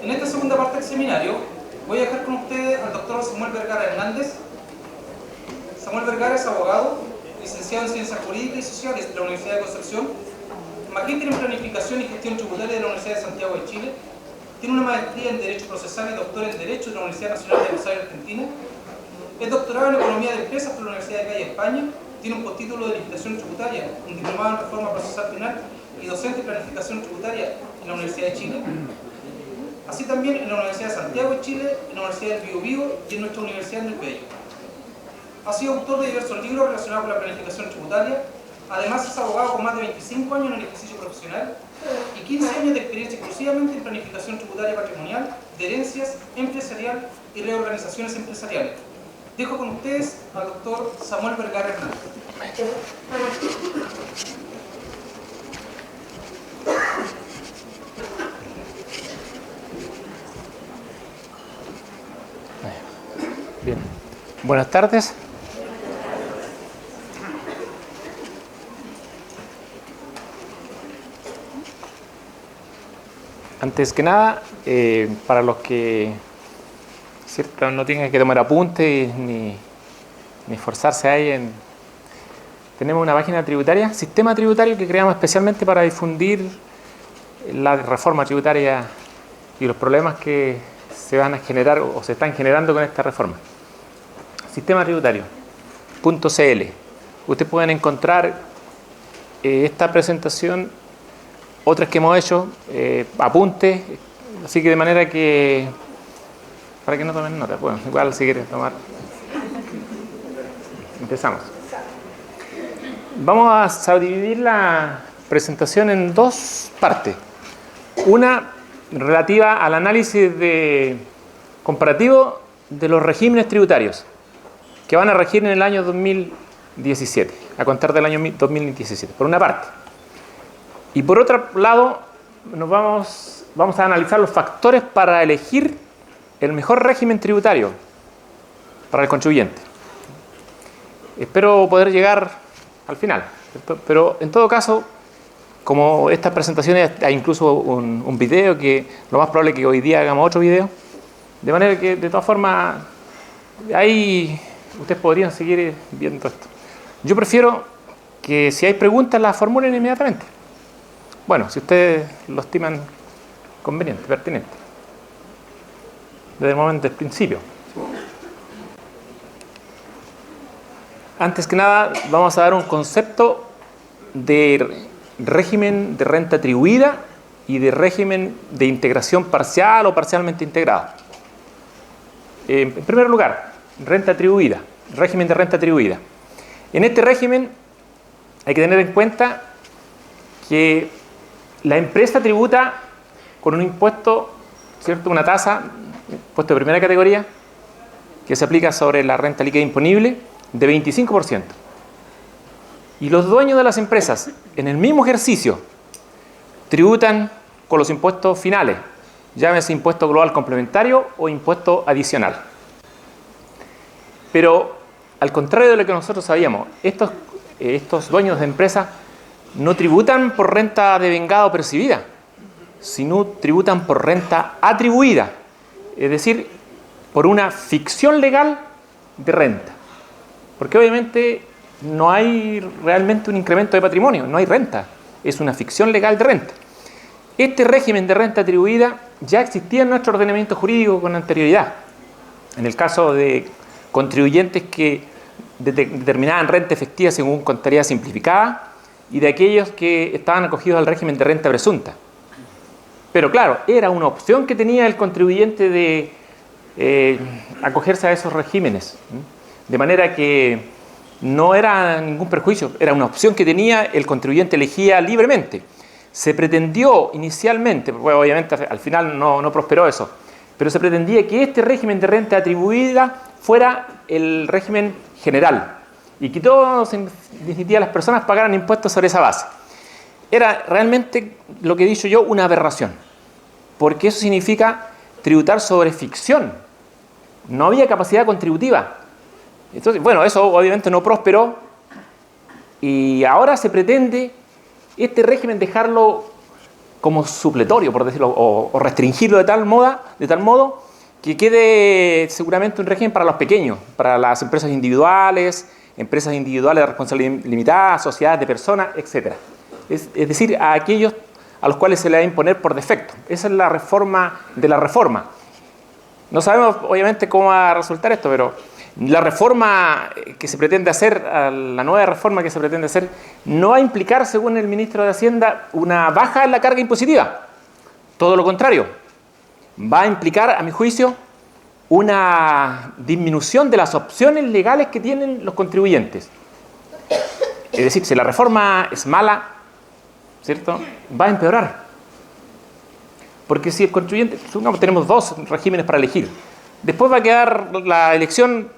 En esta segunda parte del seminario voy a dejar con ustedes al doctor Samuel Vergara Hernández. Samuel Vergara es abogado, licenciado en Ciencias Jurídicas y Sociales de la Universidad de Concepción, magíster en Planificación y Gestión Tributaria de la Universidad de Santiago de Chile, tiene una maestría en Derecho Procesal y doctor en Derecho de la Universidad Nacional de Rosario, Argentina, es doctorado en Economía de Empresas por la Universidad de Calle, España, tiene un postítulo de Legislación Tributaria, un diplomado en Reforma Procesal Penal y docente en Planificación Tributaria en la Universidad de Chile, así también en la Universidad de Santiago de Chile, en la Universidad del Biobío y en nuestra Universidad del Bello. Ha sido autor de diversos libros relacionados con la planificación tributaria. Además es abogado con más de 25 años en el ejercicio profesional y 15 años de experiencia exclusivamente en planificación tributaria patrimonial, de herencias, empresarial y reorganizaciones empresariales. Dejo con ustedes al doctor Samuel Vergara Hernández. Bien. Buenas tardes. Antes que nada, para los que ¿cierto? No tengan que tomar apuntes ni esforzarse ahí tenemos una página tributaria, sistema tributario que creamos especialmente para difundir la reforma tributaria y los problemas que se van a generar o se están generando con esta reforma. Sistema tributario.cl. Ustedes pueden encontrar esta presentación, otras que hemos hecho, apuntes, así que de manera que para que no tomen nota. Bueno, igual si quieren tomar. Empezamos. Vamos a subdividir la presentación en dos partes. Una relativa al análisis comparativo de los regímenes tributarios que van a regir en el año 2017, a contar del año 2017, por una parte. Y por otro lado, vamos a analizar los factores para elegir el mejor régimen tributario para el contribuyente. Espero poder llegar al final, ¿cierto? Pero en todo caso, como estas presentaciones hay incluso un video que lo más probable es que hoy día hagamos otro video, de manera que de todas formas ahí ustedes podrían seguir viendo esto. Yo prefiero que si hay preguntas las formulen inmediatamente. Bueno, si ustedes lo estiman conveniente, pertinente. Desde el momento del principio. Antes que nada, vamos a dar un concepto de régimen de renta atribuida y de régimen de integración parcial o parcialmente integrado. En primer lugar, renta atribuida, régimen de renta atribuida. En este régimen hay que tener en cuenta que la empresa tributa con un impuesto, ¿cierto? Una tasa, impuesto de primera categoría, que se aplica sobre la renta líquida imponible de 25%. Y los dueños de las empresas, en el mismo ejercicio, tributan con los impuestos finales, llámese impuesto global complementario o impuesto adicional. Pero, al contrario de lo que nosotros sabíamos, estos dueños de empresas no tributan por renta devengada o percibida, sino tributan por renta atribuida, es decir, por una ficción legal de renta. Porque obviamente no hay realmente un incremento de patrimonio, no hay renta, es una ficción legal de renta. Este régimen de renta atribuida ya existía en nuestro ordenamiento jurídico con anterioridad. En el caso de contribuyentes que determinaban renta efectiva según contabilidad simplificada y de aquellos que estaban acogidos al régimen de renta presunta. Pero claro, era una opción que tenía el contribuyente de acogerse a esos regímenes. De manera que no era ningún perjuicio, era una opción que tenía, el contribuyente elegía libremente. Se pretendió inicialmente, pues obviamente al final no prosperó eso, pero se pretendía que este régimen de renta atribuida fuera el régimen general y que todos, en definitiva, las personas pagaran impuestos sobre esa base. Era realmente, lo que he dicho yo, una aberración, porque eso significa tributar sobre ficción. No había capacidad contributiva. Entonces, bueno, eso obviamente no prosperó y ahora se pretende este régimen dejarlo como supletorio, por decirlo, o restringirlo de tal modo que quede seguramente un régimen para los pequeños, para las empresas individuales de responsabilidad limitada, sociedades de personas, etc. Es decir, a aquellos a los cuales se le va a imponer por defecto. Esa es la reforma de la reforma. No sabemos, obviamente, cómo va a resultar esto, pero la reforma que se pretende hacer, la nueva reforma que se pretende hacer, no va a implicar, según el ministro de Hacienda, una baja en la carga impositiva. Todo lo contrario. Va a implicar, a mi juicio, una disminución de las opciones legales que tienen los contribuyentes. Es decir, si la reforma es mala, ¿cierto?, va a empeorar. Porque si el contribuyente, supongamos, tenemos dos regímenes para elegir, después va a quedar la elección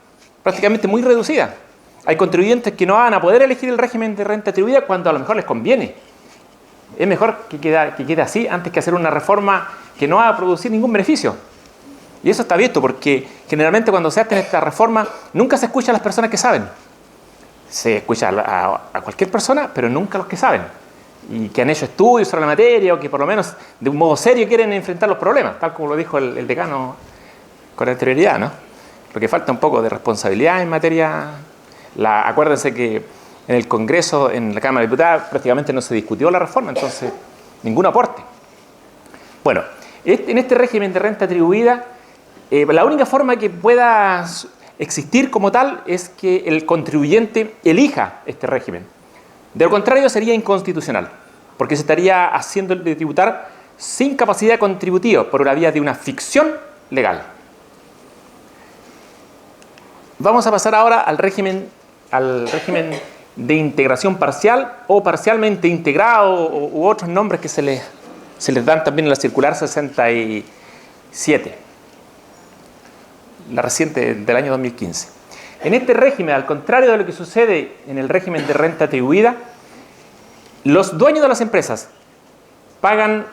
prácticamente muy reducida. Hay contribuyentes que no van a poder elegir el régimen de renta atribuida cuando a lo mejor les conviene. Es mejor que quede así antes que hacer una reforma que no va a producir ningún beneficio. Y eso está visto porque generalmente cuando se hace esta reforma nunca se escucha a las personas que saben. Se escucha a cualquier persona, pero nunca a los que saben. Y que han hecho estudios sobre la materia o que por lo menos de un modo serio quieren enfrentar los problemas, tal como lo dijo el decano con anterioridad, ¿no? Porque falta un poco de responsabilidad en materia. Acuérdense que en el Congreso, en la Cámara de Diputados, prácticamente no se discutió la reforma, entonces ningún aporte. Bueno, en este régimen de renta atribuida, la única forma que pueda existir como tal es que el contribuyente elija este régimen. De lo contrario sería inconstitucional, porque se estaría haciendo el de tributar sin capacidad contributiva por la vía de una ficción legal. Vamos a pasar ahora al régimen de integración parcial o parcialmente integrado u otros nombres que se les dan también en la circular 67, la reciente del año 2015. En este régimen, al contrario de lo que sucede en el régimen de renta atribuida, los dueños de las empresas pagan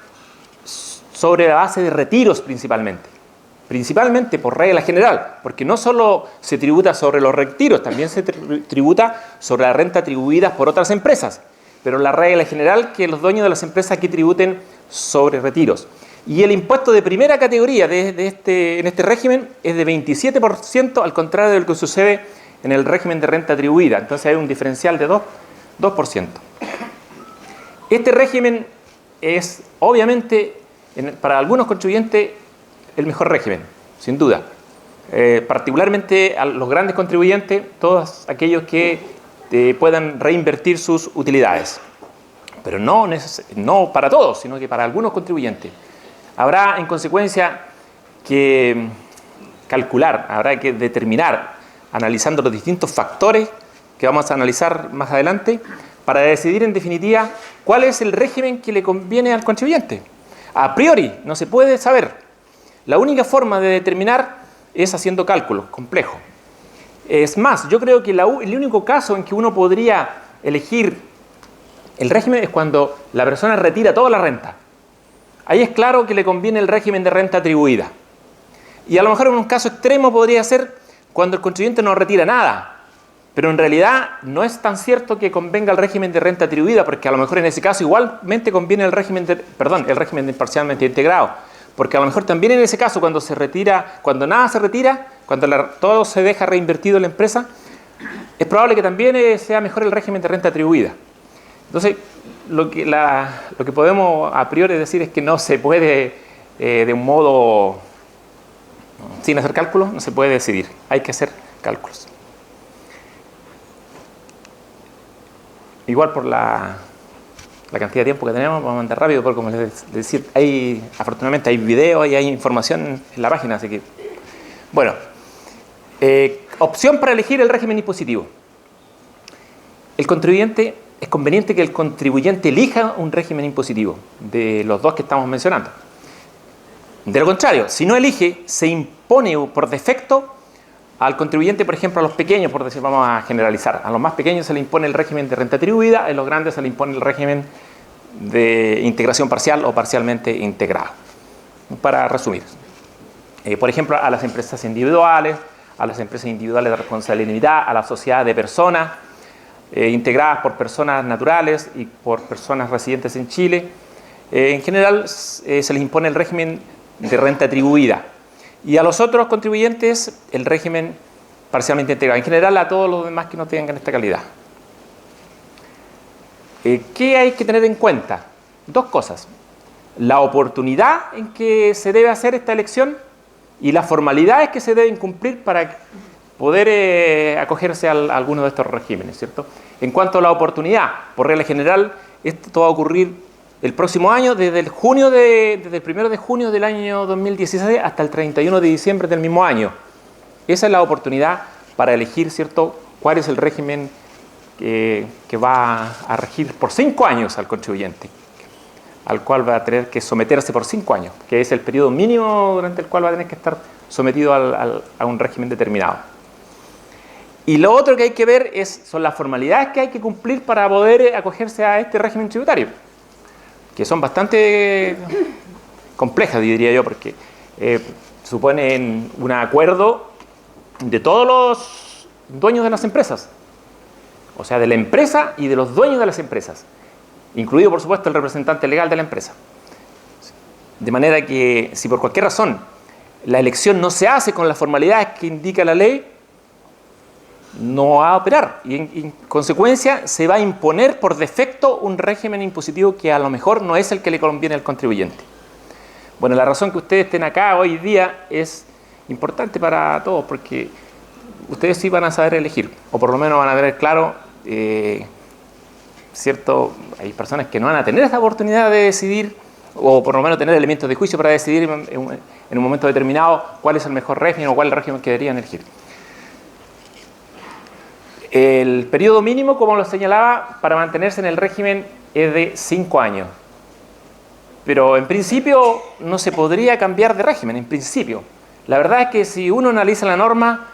sobre la base de retiros principalmente por regla general, porque no solo se tributa sobre los retiros, también se tributa sobre la renta atribuida por otras empresas, pero la regla general es que los dueños de las empresas aquí tributen sobre retiros. Y el impuesto de primera categoría en este régimen es de 27%, al contrario de lo que sucede en el régimen de renta atribuida. Entonces hay un diferencial de 2%. Este régimen es, obviamente, para algunos contribuyentes, el mejor régimen, sin duda. Particularmente a los grandes contribuyentes, todos aquellos que puedan reinvertir sus utilidades. Pero no para todos, sino que para algunos contribuyentes. Habrá, en consecuencia, que calcular, habrá que determinar, analizando los distintos factores que vamos a analizar más adelante, para decidir, en definitiva, cuál es el régimen que le conviene al contribuyente. A priori, no se puede saber. La única forma de determinar es haciendo cálculos complejos. Es más, yo creo que el único caso en que uno podría elegir el régimen es cuando la persona retira toda la renta. Ahí es claro que le conviene el régimen de renta atribuida. Y a lo mejor en un caso extremo podría ser cuando el contribuyente no retira nada. Pero en realidad no es tan cierto que convenga el régimen de renta atribuida, porque a lo mejor en ese caso igualmente conviene el régimen de parcialmente integrado. Porque a lo mejor también en ese caso cuando nada se retira, cuando todo se deja reinvertido en la empresa, es probable que también sea mejor el régimen de renta atribuida. Entonces, lo que podemos a priori decir es que no se puede, de un modo, sin hacer cálculos, no se puede decidir. Hay que hacer cálculos. Igual por la cantidad de tiempo que tenemos, vamos a andar rápido, porque como les decía, afortunadamente hay video y hay información en la página, así que... Bueno, opción para elegir el régimen impositivo. Es conveniente que el contribuyente elija un régimen impositivo de los dos que estamos mencionando. De lo contrario, si no elige, se impone por defecto al contribuyente, por ejemplo, a los pequeños, por decir, vamos a generalizar. A los más pequeños se le impone el régimen de renta atribuida, a los grandes se le impone el régimen de integración parcial o parcialmente integrado. Para resumir. Por ejemplo, a las empresas individuales de responsabilidad limitada, a la sociedad de personas, integradas por personas naturales y por personas residentes en Chile, En general se les impone el régimen de renta atribuida y a los otros contribuyentes el régimen parcialmente integrado. En general a todos los demás que no tengan esta calidad. ¿Qué hay que tener en cuenta? Dos cosas. La oportunidad en que se debe hacer esta elección y las formalidades que se deben cumplir para poder acogerse a alguno de estos regímenes, ¿cierto? En cuanto a la oportunidad, por regla general, esto va a ocurrir el próximo año, desde el 1 de junio del año 2016 hasta el 31 de diciembre del mismo año. Esa es la oportunidad para elegir, ¿cierto?, cuál es el régimen que va a regir por 5 años al contribuyente, al cual va a tener que someterse por 5 años, que es el periodo mínimo durante el cual va a tener que estar sometido a un régimen determinado. Y lo otro que hay que ver son las formalidades que hay que cumplir para poder acogerse a este régimen tributario, que son bastante complejas, diría yo, porque suponen un acuerdo de todos los dueños de las empresas, o sea, de la empresa y de los dueños de las empresas, incluido, por supuesto, el representante legal de la empresa. De manera que, si por cualquier razón la elección no se hace con las formalidades que indica la ley, no va a operar y en consecuencia se va a imponer por defecto un régimen impositivo que a lo mejor no es el que le conviene al contribuyente. Bueno, la razón que ustedes estén acá hoy día es importante para todos porque ustedes sí van a saber elegir, o por lo menos van a ver claro, ¿cierto? Hay personas que no van a tener esa oportunidad de decidir, o por lo menos tener elementos de juicio para decidir en un momento determinado cuál es el mejor régimen o cuál es el régimen que deberían elegir. El periodo mínimo, como lo señalaba, para mantenerse en el régimen es de 5 años. Pero en principio no se podría cambiar de régimen, en principio. La verdad es que si uno analiza la norma,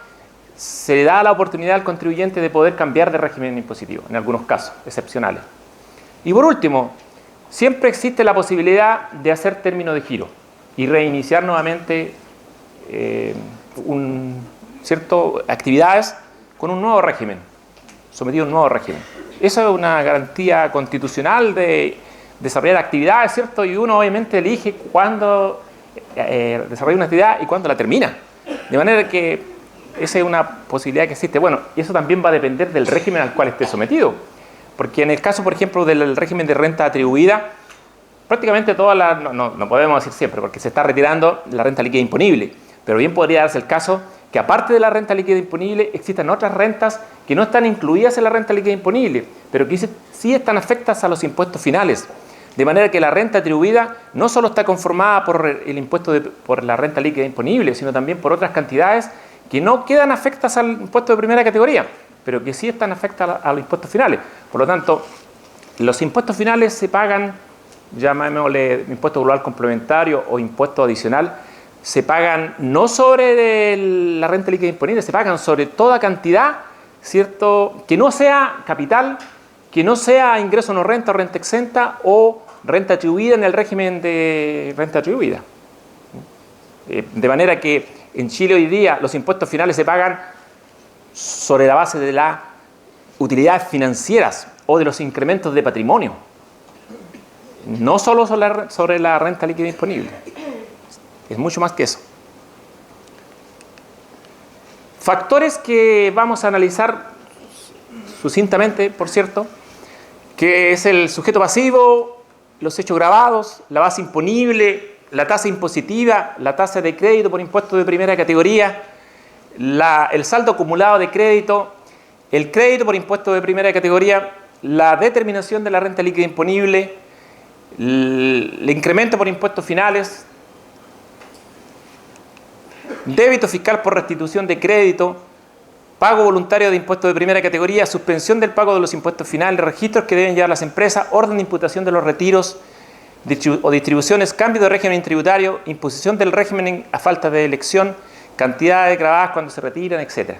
se le da la oportunidad al contribuyente de poder cambiar de régimen impositivo, en algunos casos excepcionales. Y por último, siempre existe la posibilidad de hacer término de giro y reiniciar nuevamente actividades con un nuevo régimen, sometido a un nuevo régimen. Eso es una garantía constitucional de desarrollar actividades, ¿cierto? Y uno obviamente elige cuándo desarrolla una actividad y cuándo la termina. De manera que esa es una posibilidad que existe. Bueno, y eso también va a depender del régimen al cual esté sometido. Porque en el caso, por ejemplo, del régimen de renta atribuida, prácticamente no podemos decir siempre, porque se está retirando la renta líquida imponible. Pero bien podría darse el caso que aparte de la renta líquida imponible, existan otras rentas que no están incluidas en la renta líquida imponible, pero que sí están afectadas a los impuestos finales. De manera que la renta atribuida no solo está conformada por el impuesto por la renta líquida imponible, sino también por otras cantidades que no quedan afectadas al impuesto de primera categoría, pero que sí están afectadas a los impuestos finales. Por lo tanto, los impuestos finales se pagan, llamémosle impuesto global complementario o impuesto adicional, se pagan no sobre la renta líquida imponible, se pagan sobre toda cantidad, ¿cierto?, que no sea capital, que no sea ingreso no renta o renta exenta o renta atribuida en el régimen de renta atribuida. De manera que en Chile hoy día los impuestos finales se pagan sobre la base de las utilidades financieras o de los incrementos de patrimonio, no solo sobre la renta líquida disponible. Es mucho más que eso. Factores que vamos a analizar sucintamente, por cierto, que es el sujeto pasivo, los hechos gravados, la base imponible, la tasa impositiva, la tasa de crédito por impuesto de primera categoría, el saldo acumulado de crédito, el crédito por impuesto de primera categoría, la determinación de la renta líquida imponible, el incremento por impuestos finales, débito fiscal por restitución de crédito, pago voluntario de impuestos de primera categoría, suspensión del pago de los impuestos finales, registros que deben llevar las empresas, orden de imputación de los retiros o distribuciones, cambio de régimen tributario, imposición del régimen a falta de elección, cantidades grabadas cuando se retiran, etc.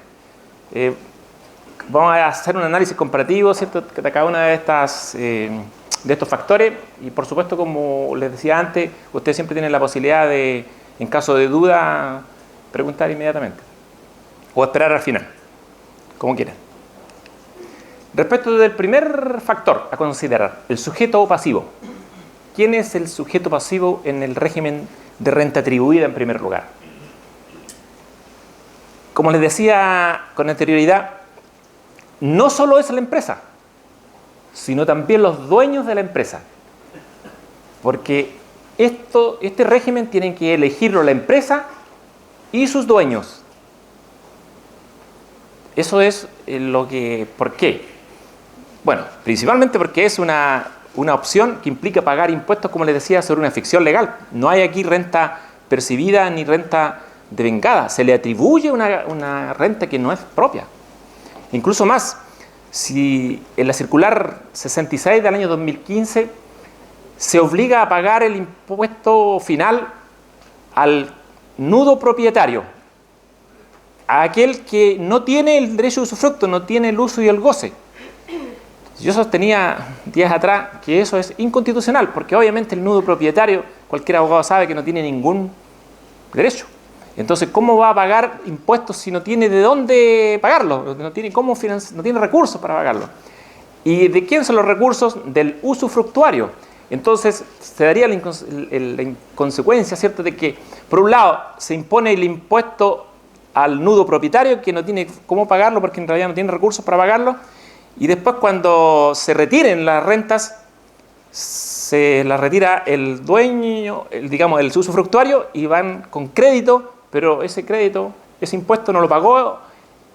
Vamos a hacer un análisis comparativo, ¿cierto?, de cada una de estos factores y, por supuesto, como les decía antes, ustedes siempre tienen la posibilidad de, en caso de duda, preguntar inmediatamente o esperar al final, como quieran. Respecto del primer factor a considerar, el sujeto pasivo. ¿quién es el sujeto pasivo en el régimen de renta atribuida en primer lugar? Como les decía con anterioridad, no solo es la empresa, sino también los dueños de la empresa. Porque este régimen tienen que elegirlo la empresa y sus dueños. Eso es ¿por qué? Bueno, principalmente porque es una opción que implica pagar impuestos, como les decía, sobre una ficción legal. No hay aquí renta percibida ni renta devengada. Se le atribuye una renta que no es propia. Incluso más, si en la circular 66 del año 2015 se obliga a pagar el impuesto final al nudo propietario, a aquel que no tiene el derecho de usufructo, no tiene el uso y el goce. Yo sostenía días atrás que eso es inconstitucional, porque obviamente el nudo propietario, cualquier abogado sabe que no tiene ningún derecho. Entonces, ¿cómo va a pagar impuestos si no tiene de dónde pagarlo? No tiene recursos para pagarlo. ¿Y de quién son los recursos? Del usufructuario. Entonces, se daría la inconsecuencia, ¿cierto?, de que, por un lado, se impone el impuesto al nudo propietario, que no tiene cómo pagarlo porque en realidad no tiene recursos para pagarlo, y después cuando se retiren las rentas, se las retira el dueño, el usufructuario, y van con crédito, pero ese crédito, ese impuesto no lo pagó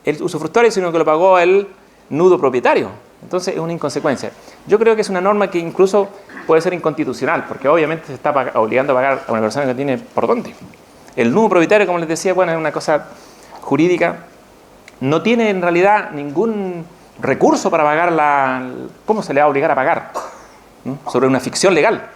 el usufructuario, sino que lo pagó el nudo propietario. Entonces es una inconsecuencia. Yo creo que es una norma que incluso puede ser inconstitucional, porque obviamente se está obligando a pagar a una persona que no tiene por dónde. El nudo propietario, como les decía, bueno, es una cosa jurídica, no tiene en realidad ningún recurso para pagar ¿cómo se le va a obligar a pagar? ¿no? Sobre una ficción legal.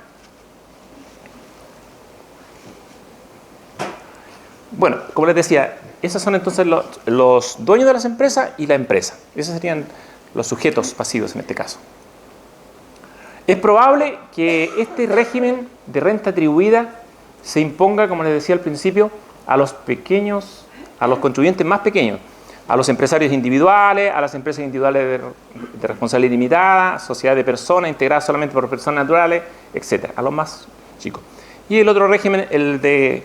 Bueno, como les decía, esos son entonces los dueños de las empresas y la empresa. Esos serían los sujetos pasivos en este caso. Es probable que este régimen de renta atribuida se imponga, como les decía al principio, a los contribuyentes más pequeños, a los empresarios individuales, a las empresas individuales de responsabilidad limitada, sociedades de personas integradas solamente por personas naturales, etc., a los más chicos. Y el otro régimen, el de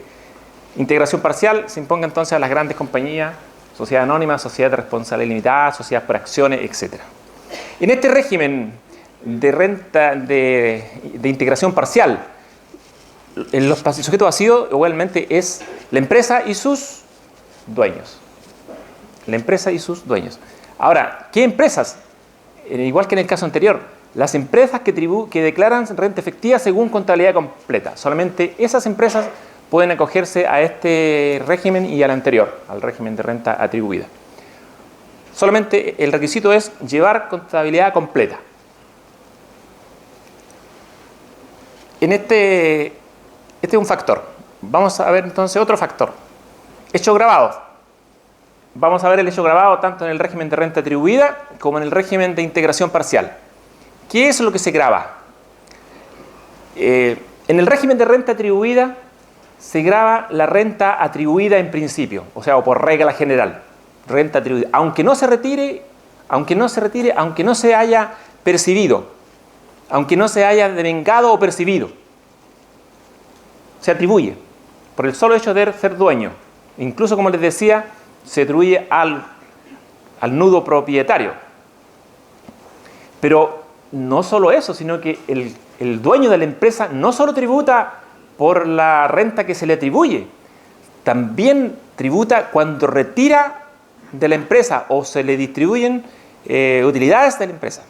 integración parcial, se imponga entonces a las grandes compañías, sociedades anónimas, sociedades de responsabilidad limitada, sociedades por acciones, etc. En este régimen de renta de integración parcial, el sujeto pasivo igualmente es la empresa y sus dueños. La empresa y sus dueños. Ahora, ¿qué empresas? Igual que en el caso anterior, las empresas que declaran renta efectiva según contabilidad completa. Solamente esas empresas pueden acogerse a este régimen y al anterior, al régimen de renta atribuida. Solamente el requisito es llevar contabilidad completa. Este es un factor. Vamos a ver entonces otro factor. Hecho grabado. Vamos a ver el hecho grabado tanto en el régimen de renta atribuida como en el régimen de integración parcial. ¿Qué es lo que se graba? En el régimen de renta atribuida se graba la renta atribuida en principio, o sea, o por regla general, renta atribuida, aunque no se retire, aunque no se haya percibido, aunque no se haya devengado o percibido, se atribuye por el solo hecho de ser dueño. Incluso, como les decía, se atribuye al nudo propietario. Pero no solo eso, sino que el dueño de la empresa no solo tributa por la renta que se le atribuye, también tributa cuando retira de la empresa o se le distribuyen utilidades de la empresa.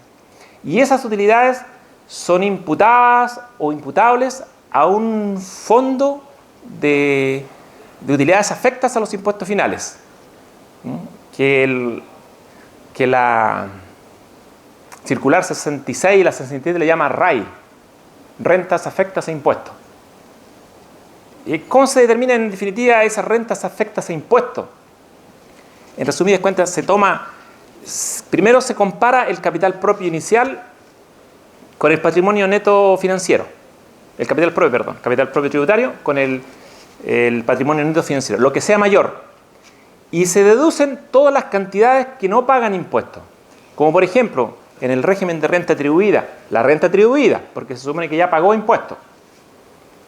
Y esas utilidades son imputadas o imputables a un fondo de utilidades afectas a los impuestos finales, que la circular 66 y la 67 le llama RAI, rentas afectas a impuestos. ¿Y cómo se determinan en definitiva esas rentas afectas a impuestos? En resumidas cuentas, primero se compara el capital propio inicial con el patrimonio neto financiero. Capital propio tributario con el patrimonio neto financiero, lo que sea mayor. Y se deducen todas las cantidades que no pagan impuestos. Como por ejemplo, en el régimen de renta atribuida, la renta atribuida, porque se supone que ya pagó impuestos,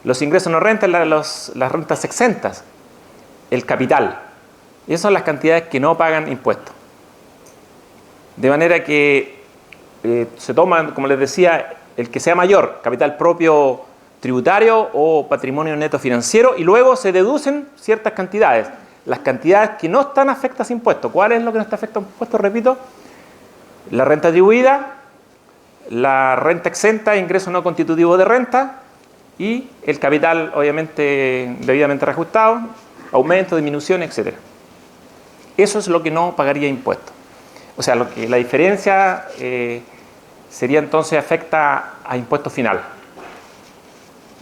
los ingresos no rentas, las rentas exentas, el capital. Esas son las cantidades que no pagan impuestos. De manera que se toman, como les decía, el que sea mayor, capital propio tributario o patrimonio neto financiero, y luego se deducen ciertas cantidades. Las cantidades que no están afectas a impuestos. ¿Cuál es lo que no está afecto a impuestos? Repito, la renta atribuida, la renta exenta, ingreso no constitutivo de renta, y el capital, obviamente, debidamente reajustado, aumento, disminución, etc. Eso es lo que no pagaría impuestos. O sea, la diferencia sería entonces afecta a impuesto final.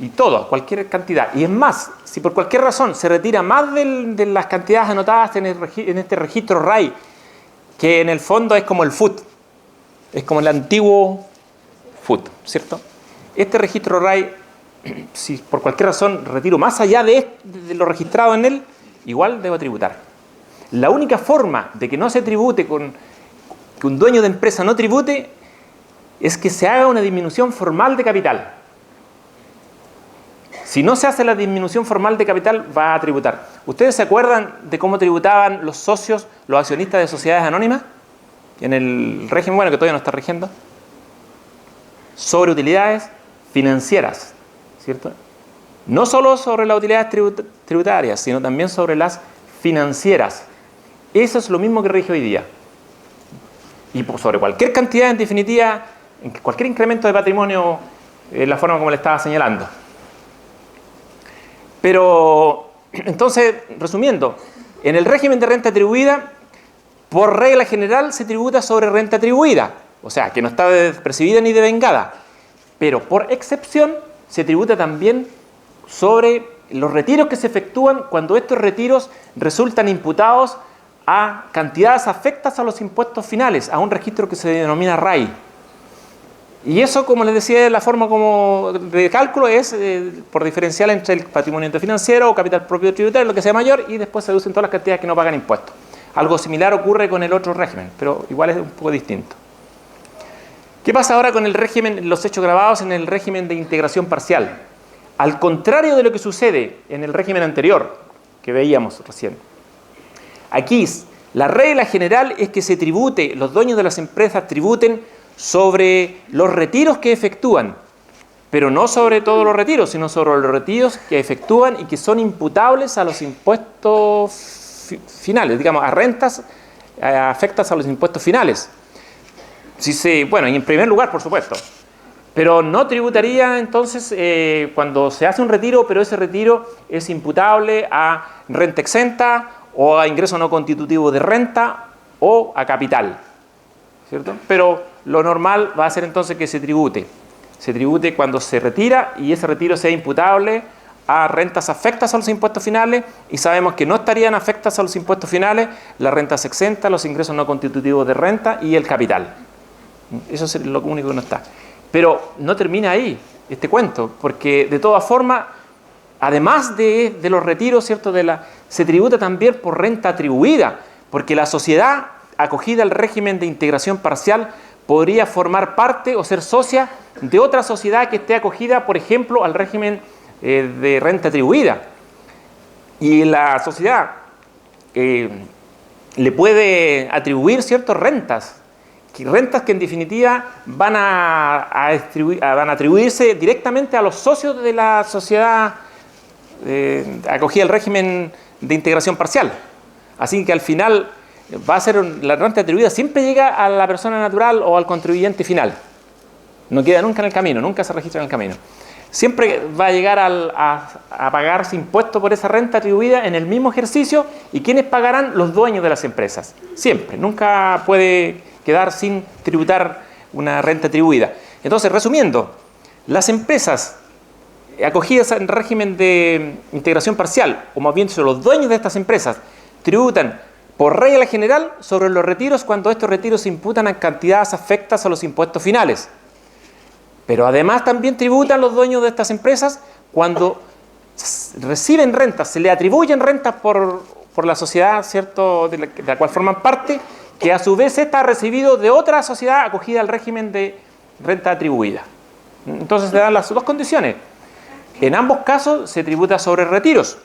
Y todo, cualquier cantidad. Y es más, si por cualquier razón se retira más de las cantidades anotadas en este registro RAI, que en el fondo es como el FUT, es como el antiguo FUT, ¿cierto? Este registro RAI, si por cualquier razón retiro más allá de lo registrado en él, igual debo tributar. La única forma de que no se tribute, que un dueño de empresa no tribute, es que se haga una disminución formal de capital. Si no se hace la disminución formal de capital, va a tributar. ¿Ustedes se acuerdan de cómo tributaban los socios, los accionistas de sociedades anónimas? En el régimen, bueno, que todavía no está rigiendo. Sobre utilidades financieras, ¿cierto? No solo sobre las utilidades tributarias, sino también sobre las financieras. Eso es lo mismo que rige hoy día. Y sobre cualquier cantidad, en definitiva, cualquier incremento de patrimonio, la forma como le estaba señalando. Pero, entonces, resumiendo, en el régimen de renta atribuida, por regla general se tributa sobre renta atribuida, o sea, que no está percibida ni devengada, pero por excepción se tributa también sobre los retiros que se efectúan cuando estos retiros resultan imputados a cantidades afectas a los impuestos finales, a un registro que se denomina RAI. Y eso, como les decía, la forma como de cálculo es por diferencial entre el patrimonio neto financiero o capital propio tributario, lo que sea mayor, y después se deducen todas las cantidades que no pagan impuestos. Algo similar ocurre con el otro régimen, pero igual es un poco distinto. ¿Qué pasa ahora con el régimen, los hechos grabados en el régimen de integración parcial? Al contrario de lo que sucede en el régimen anterior, que veíamos recién. Aquí, la regla general es que se tribute, los dueños de las empresas tributen sobre los retiros que efectúan, pero no sobre todos los retiros, sino sobre los retiros que efectúan y que son imputables a los impuestos finales, digamos, a rentas afectas a los impuestos finales. Bueno, y en primer lugar, por supuesto, pero no tributaría entonces cuando se hace un retiro, pero ese retiro es imputable a renta exenta o a ingreso no constitutivo de renta o a capital, ¿cierto? Pero lo normal va a ser entonces que se tribute cuando se retira y ese retiro sea imputable a rentas afectas a los impuestos finales, y sabemos que no estarían afectas a los impuestos finales las rentas exentas, los ingresos no constitutivos de renta y el capital. Eso es lo único que no está. Pero no termina ahí este cuento, porque de todas formas, además de los retiros, ¿cierto? Se tributa también por renta atribuida, porque la sociedad acogida al régimen de integración parcial podría formar parte o ser socia de otra sociedad que esté acogida, por ejemplo, al régimen de renta atribuida. Y la sociedad le puede atribuir ciertas rentas que en definitiva van a atribuirse directamente a los socios de la sociedad acogida al régimen de integración parcial. Así que al final va a ser la renta atribuida, siempre llega a la persona natural o al contribuyente final. No queda nunca en el camino, nunca se registra en el camino. Siempre va a llegar a pagarse impuesto por esa renta atribuida en el mismo ejercicio. ¿Y quiénes pagarán? Los dueños de las empresas. Siempre, nunca puede quedar sin tributar una renta atribuida. Entonces, resumiendo, las empresas acogidas en régimen de integración parcial, o más bien los dueños de estas empresas, tributan por regla general sobre los retiros cuando estos retiros se imputan a cantidades afectas a los impuestos finales. Pero además también tributan los dueños de estas empresas cuando reciben rentas, se le atribuyen rentas por la sociedad, ¿cierto?, de la cual forman parte, que a su vez ésta ha recibido de otra sociedad acogida al régimen de renta atribuida. Entonces se dan las dos condiciones. En ambos casos se tributa sobre retiros.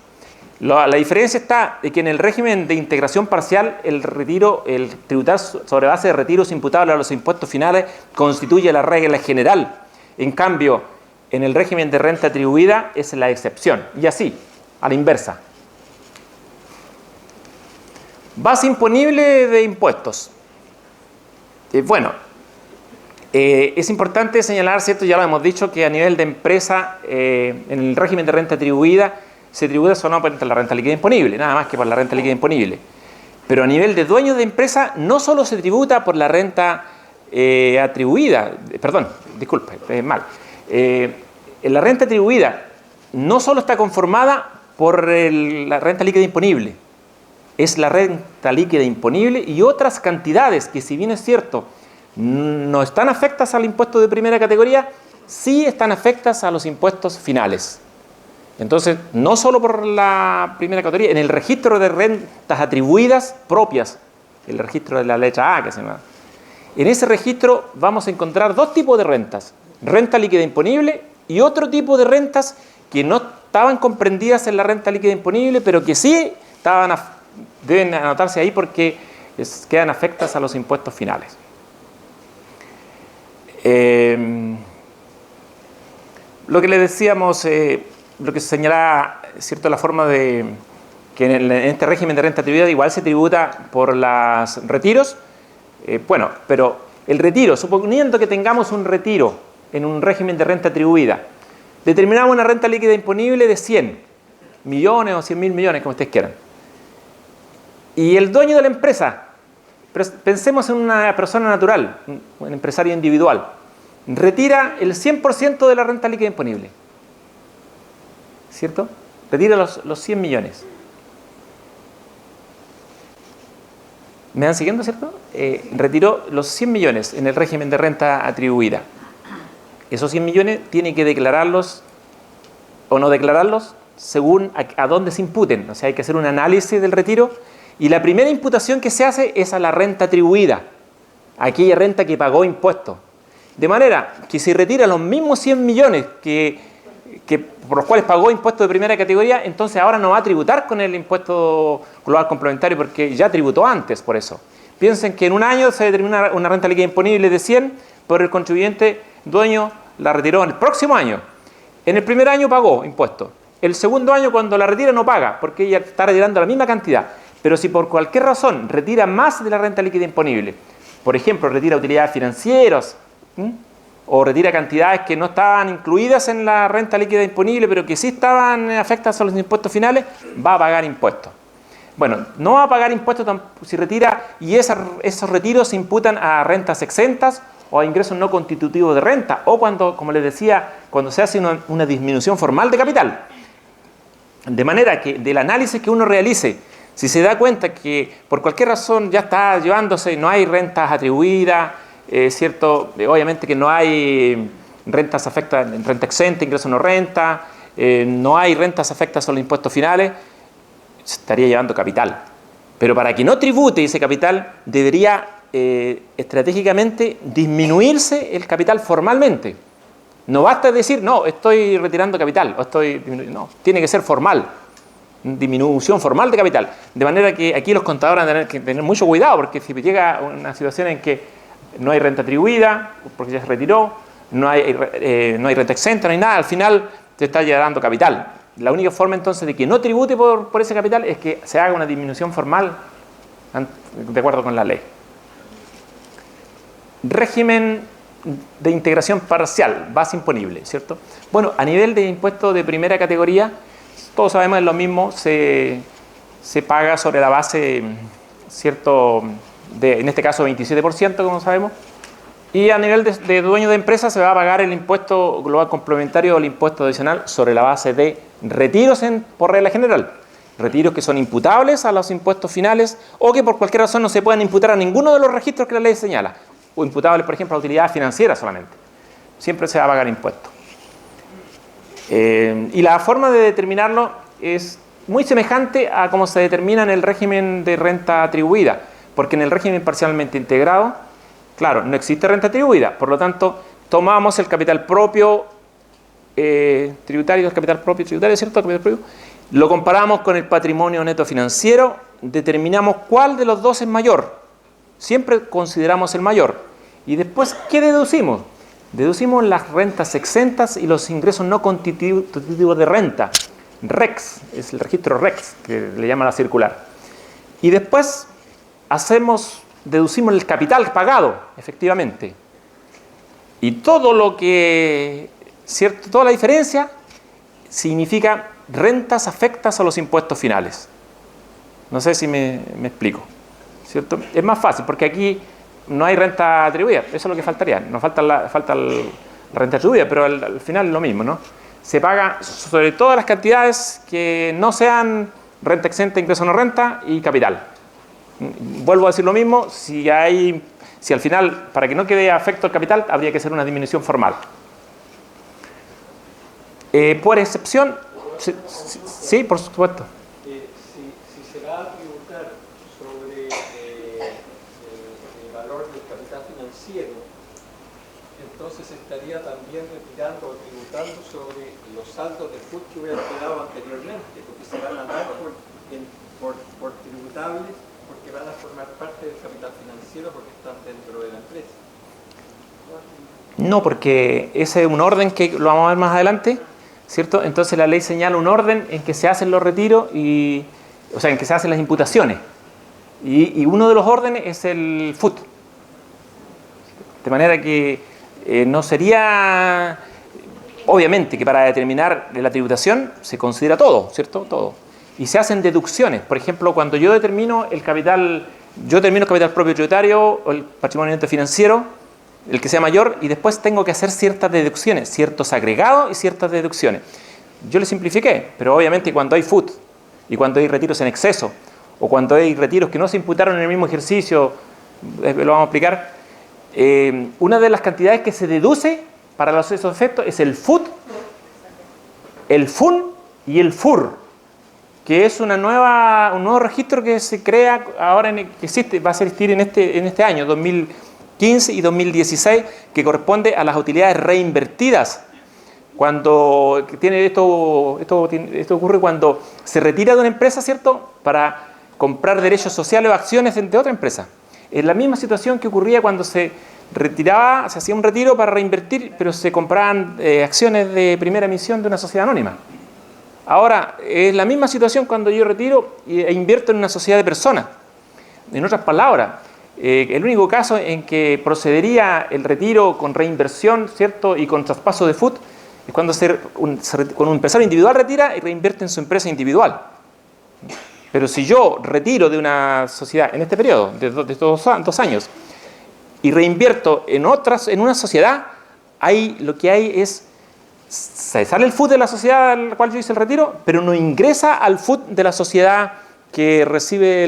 La diferencia está en que en el régimen de integración parcial el tributar sobre base de retiros imputables a los impuestos finales constituye la regla general. En cambio, en el régimen de renta atribuida es la excepción. Y así, a la inversa. Base imponible de impuestos. Es importante señalar, ¿cierto? Ya lo hemos dicho, que a nivel de empresa, en el régimen de renta atribuida, se tributa solo por la renta líquida imponible, nada más que por la renta líquida imponible. Pero a nivel de dueños de empresa, no solo se tributa por la renta atribuida, la renta atribuida no solo está conformada por la renta líquida imponible, es la renta líquida imponible y otras cantidades que, si bien es cierto, no están afectas al impuesto de primera categoría, sí están afectas a los impuestos finales. Entonces, no solo por la primera categoría, en el registro de rentas atribuidas propias, el registro de la letra A que se llama, en ese registro vamos a encontrar dos tipos de rentas: renta líquida imponible y otro tipo de rentas que no estaban comprendidas en la renta líquida imponible, pero que sí deben anotarse ahí porque quedan afectas a los impuestos finales. Lo que le decíamos, lo que señalaba, ¿cierto?, la forma de que en este régimen de renta atribuida igual se tributa por los retiros. Pero el retiro, suponiendo que tengamos un retiro en un régimen de renta atribuida, determinamos una renta líquida imponible de 100 millones o 100.000 millones, como ustedes quieran. Y el dueño de la empresa, pensemos en una persona natural, un empresario individual, retira el 100% de la renta líquida imponible. ¿Cierto? Retira los 100 millones. ¿Me van siguiendo, cierto? Retiró los 100 millones en el régimen de renta atribuida. Esos 100 millones tiene que declararlos o no declararlos según a dónde se imputen. O sea, hay que hacer un análisis del retiro y la primera imputación que se hace es a la renta atribuida, aquella renta que pagó impuestos. De manera que si retira los mismos 100 millones que por los cuales pagó impuestos de primera categoría, entonces ahora no va a tributar con el impuesto global complementario porque ya tributó antes por eso. Piensen que en un año se determina una renta líquida imponible de 100, pero el contribuyente dueño la retiró en el próximo año. En el primer año pagó impuestos. El segundo año, cuando la retira, no paga porque ella está retirando la misma cantidad. Pero si por cualquier razón retira más de la renta líquida imponible, por ejemplo, retira utilidades financieras, o retira cantidades que no estaban incluidas en la renta líquida imponible, pero que sí estaban afectadas a los impuestos finales, va a pagar impuestos. Bueno, no va a pagar impuestos si retira y esos retiros se imputan a rentas exentas o a ingresos no constitutivos de renta, o cuando, como les decía, cuando se hace una disminución formal de capital. De manera que del análisis que uno realice, si se da cuenta que por cualquier razón ya está llevándose, no hay rentas atribuidas, cierto, obviamente que no hay rentas afectas, renta exenta, ingreso no renta, no hay rentas afectas a los impuestos finales, se estaría llevando capital. Pero para que no tribute ese capital, debería estratégicamente disminuirse el capital formalmente. No basta decir, no, estoy retirando capital, o estoy disminuyendo. No, tiene que ser formal, disminución formal de capital. De manera que aquí los contadores van a tener que tener mucho cuidado, porque si llega una situación en que no hay renta atribuida, porque ya se retiró, no hay renta exenta, no hay nada, al final te está llevando capital. La única forma entonces de que no tribute por ese capital es que se haga una disminución formal de acuerdo con la ley. Régimen de integración parcial, base imponible, ¿cierto? Bueno, a nivel de impuestos de primera categoría, todos sabemos es lo mismo, se paga sobre la base, ¿cierto?, en este caso 27%, como sabemos, y a nivel de dueño de empresa se va a pagar el impuesto global complementario o el impuesto adicional sobre la base de retiros por regla general. Retiros que son imputables a los impuestos finales o que por cualquier razón no se puedan imputar a ninguno de los registros que la ley señala. O imputables, por ejemplo, a utilidades financieras solamente. Siempre se va a pagar impuesto. Y la forma de determinarlo es muy semejante a cómo se determina en el régimen de renta atribuida. Porque en el régimen parcialmente integrado, claro, no existe renta atribuida. Por lo tanto, tomamos el capital propio tributario, el capital propio tributario, ¿cierto? El capital propio, lo comparamos con el patrimonio neto financiero, determinamos cuál de los dos es mayor. Siempre consideramos el mayor. Y después, ¿qué deducimos? Deducimos las rentas exentas y los ingresos no constitutivos de renta. REX, es el registro REX, que le llama la circular. Y después deducimos el capital pagado, efectivamente. Y todo lo que, ¿cierto? Toda la diferencia significa rentas afectas a los impuestos finales. No sé si me explico, ¿cierto? Es más fácil, porque aquí no hay renta atribuida, eso es lo que faltaría. Nos falta la renta atribuida, pero al final es lo mismo, ¿no? Se paga sobre todas las cantidades que no sean renta exenta, ingreso no renta y capital. Vuelvo a decir lo mismo, si al final, para que no quede afecto al capital, habría que hacer una disminución formal. Por excepción, sí, por supuesto. Si se va a tributar sobre el valor del capital financiero, entonces estaría también retirando o tributando sobre los saldos de FUT que hubieran quedado anteriormente, porque se van a dar por tributables, porque van a formar parte del capital financiero porque están dentro de la empresa. No, porque ese es un orden que lo vamos a ver más adelante, ¿cierto? Entonces la ley señala un orden en que se hacen los retiros, o sea, en que se hacen las imputaciones. Y uno de los órdenes es el FUT. De manera que no sería... Obviamente que para determinar la tributación se considera todo, ¿cierto? Todo. Y se hacen deducciones. Por ejemplo, cuando yo determino el capital propio tributario o el patrimonio neto financiero, el que sea mayor, y después tengo que hacer ciertas deducciones, ciertos agregados y ciertas deducciones. Yo le simplifiqué, pero obviamente cuando hay FUT y cuando hay retiros en exceso, o cuando hay retiros que no se imputaron en el mismo ejercicio, lo vamos a explicar, una de las cantidades que se deduce para esos efectos es el FUT, el FUN y el FUR, que es un nuevo registro que se crea ahora, que existe, va a existir en este año, 2015 y 2016, que corresponde a las utilidades reinvertidas. Cuando esto ocurre cuando se retira de una empresa, ¿cierto?, para comprar derechos sociales o acciones de otra empresa. Es la misma situación que ocurría cuando se retiraba, se hacía un retiro para reinvertir, pero se compraban acciones de primera emisión de una sociedad anónima. Ahora, es la misma situación cuando yo retiro e invierto en una sociedad de personas. En otras palabras, el único caso en que procedería el retiro con reinversión, ¿cierto?, y con traspaso de FUT, es cuando con un empresario individual retira y reinvierte en su empresa individual. Pero si yo retiro de una sociedad en este periodo, de 2 años, y reinvierto en una sociedad, ahí lo que hay es, se sale el FUT de la sociedad a la cual yo hice el retiro, pero no ingresa al FUT de la sociedad que recibe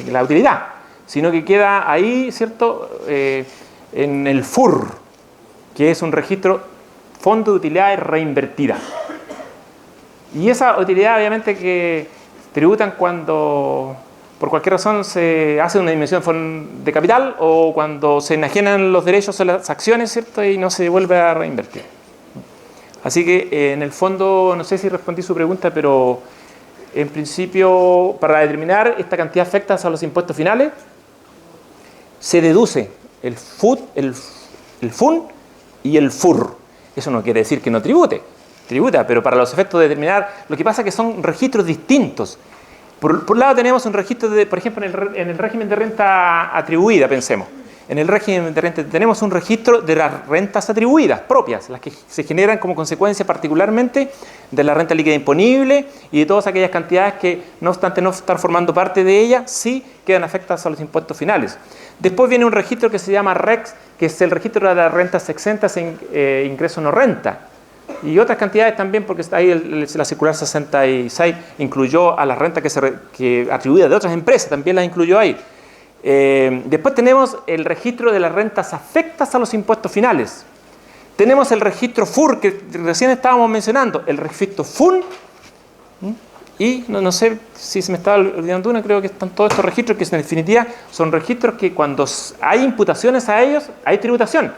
la utilidad, sino que queda ahí, ¿cierto?, en el FUR, que es un registro Fondo de Utilidades Reinvertidas. Y esa utilidad obviamente que tributan cuando por cualquier razón se hace una disminución de capital o cuando se enajenan los derechos o las acciones, ¿cierto?, y no se vuelve a reinvertir. Así que en el fondo, no sé si respondí su pregunta, pero en principio, para determinar esta cantidad afecta a los impuestos finales, se deduce el FUT, el FUN y el FUR. Eso no quiere decir que no tributa, pero para los efectos de determinar, lo que pasa es que son registros distintos. Por un lado tenemos un registro, por ejemplo, en el régimen de renta atribuida, pensemos. En el régimen de renta tenemos un registro de las rentas atribuidas propias, las que se generan como consecuencia particularmente de la renta líquida imponible y de todas aquellas cantidades que, no obstante no estar formando parte de ella, sí quedan afectadas a los impuestos finales. Después viene un registro que se llama REX, que es el registro de las rentas exentas en ingreso no renta. Y otras cantidades también, porque ahí la circular 66 incluyó a las rentas que atribuidas de otras empresas, también las incluyó ahí. Después tenemos el registro de las rentas afectas a los impuestos finales. Tenemos el registro FUR, que recién estábamos mencionando, el registro FUN, Y no sé si se me estaba olvidando una, creo que están todos estos registros que en definitiva son registros que cuando hay imputaciones a ellos hay tributación,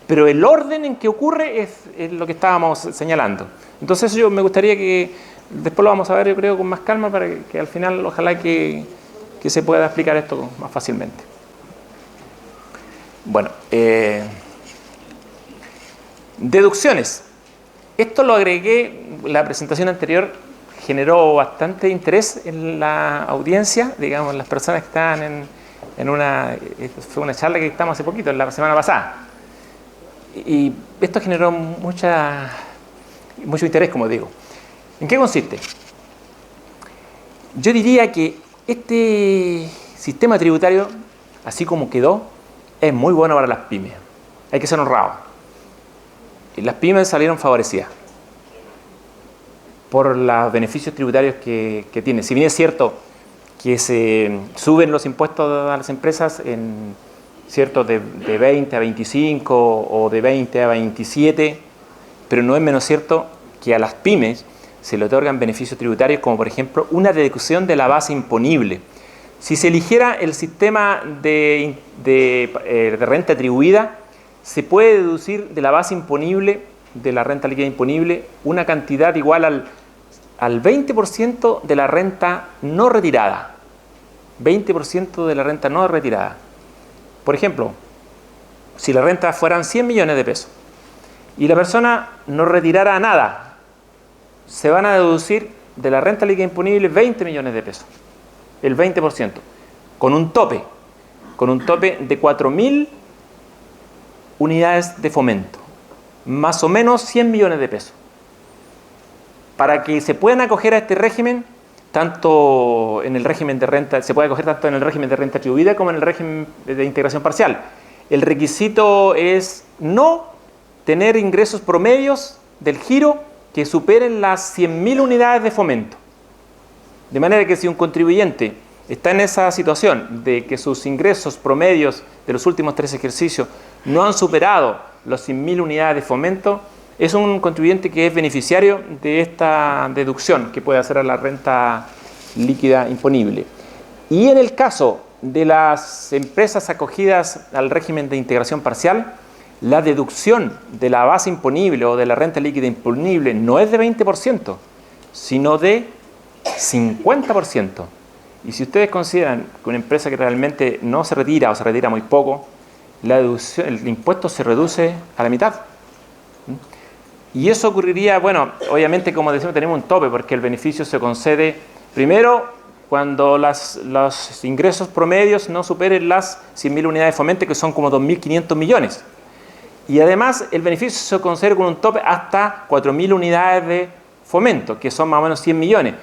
pero el orden en que ocurre es lo que estábamos señalando. Entonces yo me gustaría que después lo vamos a ver, yo creo, con más calma para que al final ojalá que se pueda explicar esto más fácilmente. Bueno, deducciones. Esto lo agregué, la presentación anterior generó bastante interés en la audiencia, digamos, las personas que estaban fue una charla que dictamos hace poquito, la semana pasada. Y esto generó mucho interés, como digo. ¿En qué consiste? Yo diría que este sistema tributario, así como quedó, es muy bueno para las pymes. Hay que ser honrado. Y las pymes salieron favorecidas por los beneficios tributarios que tiene. Si bien es cierto que se suben los impuestos a las empresas ¿cierto? de 20 a 25 o de 20 a 27, pero no es menos cierto que a las pymes se le otorgan beneficios tributarios como por ejemplo una deducción de la base imponible. Si se eligiera el sistema de renta atribuida, se puede deducir de la base imponible, de la renta líquida imponible, una cantidad igual al 20% de la renta no retirada. 20% de la renta no retirada. Por ejemplo, si la renta fueran 100 millones de pesos y la persona no retirara nada, se van a deducir de la renta líquida imponible 20 millones de pesos. El 20%. Con un tope de 4.000 unidades de fomento. Más o menos 100 millones de pesos. Para que se puedan acoger a este régimen, tanto en el régimen de renta, se puede acoger tanto en el régimen de renta atribuida como en el régimen de integración parcial. El requisito es no tener ingresos promedios del giro que superen las 100.000 unidades de fomento. De manera que si un contribuyente está en esa situación de que sus ingresos promedios de los últimos 3 ejercicios no han superado los 100.000 unidades de fomento, es un contribuyente que es beneficiario de esta deducción que puede hacer a la renta líquida imponible. Y en el caso de las empresas acogidas al régimen de integración parcial, la deducción de la base imponible o de la renta líquida imponible no es de 20%, sino de 50%. Y si ustedes consideran que una empresa que realmente no se retira o se retira muy poco, la deducción, el impuesto se reduce a la mitad. Y eso ocurriría, bueno, obviamente como decimos tenemos un tope porque el beneficio se concede primero cuando los ingresos promedios no superen las 100.000 unidades de fomento, que son como 2.500 millones. Y además el beneficio se concede con un tope hasta 4.000 unidades de fomento, que son más o menos 100 millones.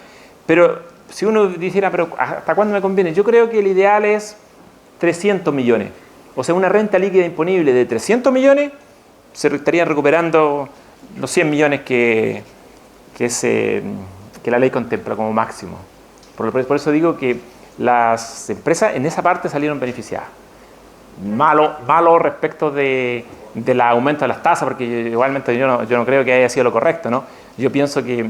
Pero si uno dijera, ¿pero hasta cuándo me conviene? Yo creo que el ideal es 300 millones. O sea, una renta líquida imponible de 300 millones se estarían recuperando los 100 millones que la ley contempla como máximo. Por eso digo que las empresas en esa parte salieron beneficiadas. Malo respecto del aumento de las tasas, porque igualmente yo no creo que haya sido lo correcto, ¿no? Yo pienso que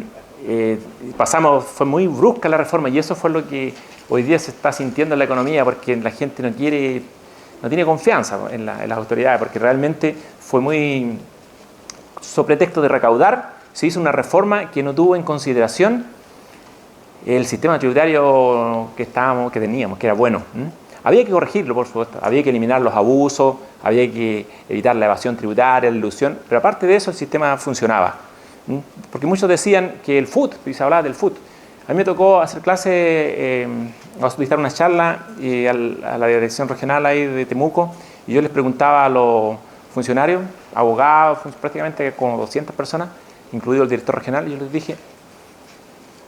fue muy brusca la reforma y eso fue lo que hoy día se está sintiendo en la economía, porque la gente no tiene confianza en las autoridades, porque realmente fue muy sobre pretexto de recaudar, se hizo una reforma que no tuvo en consideración el sistema tributario que teníamos, que era bueno. Había que corregirlo, por supuesto, había que eliminar los abusos, había que evitar la evasión tributaria, la ilusión, pero aparte de eso el sistema funcionaba. Porque muchos decían que el FUT, y se hablaba del FUT. A mí me tocó hacer clase, dictar una charla a la dirección regional ahí de Temuco, y yo les preguntaba a los funcionarios, abogados, prácticamente como 200 personas, incluido el director regional, y yo les dije,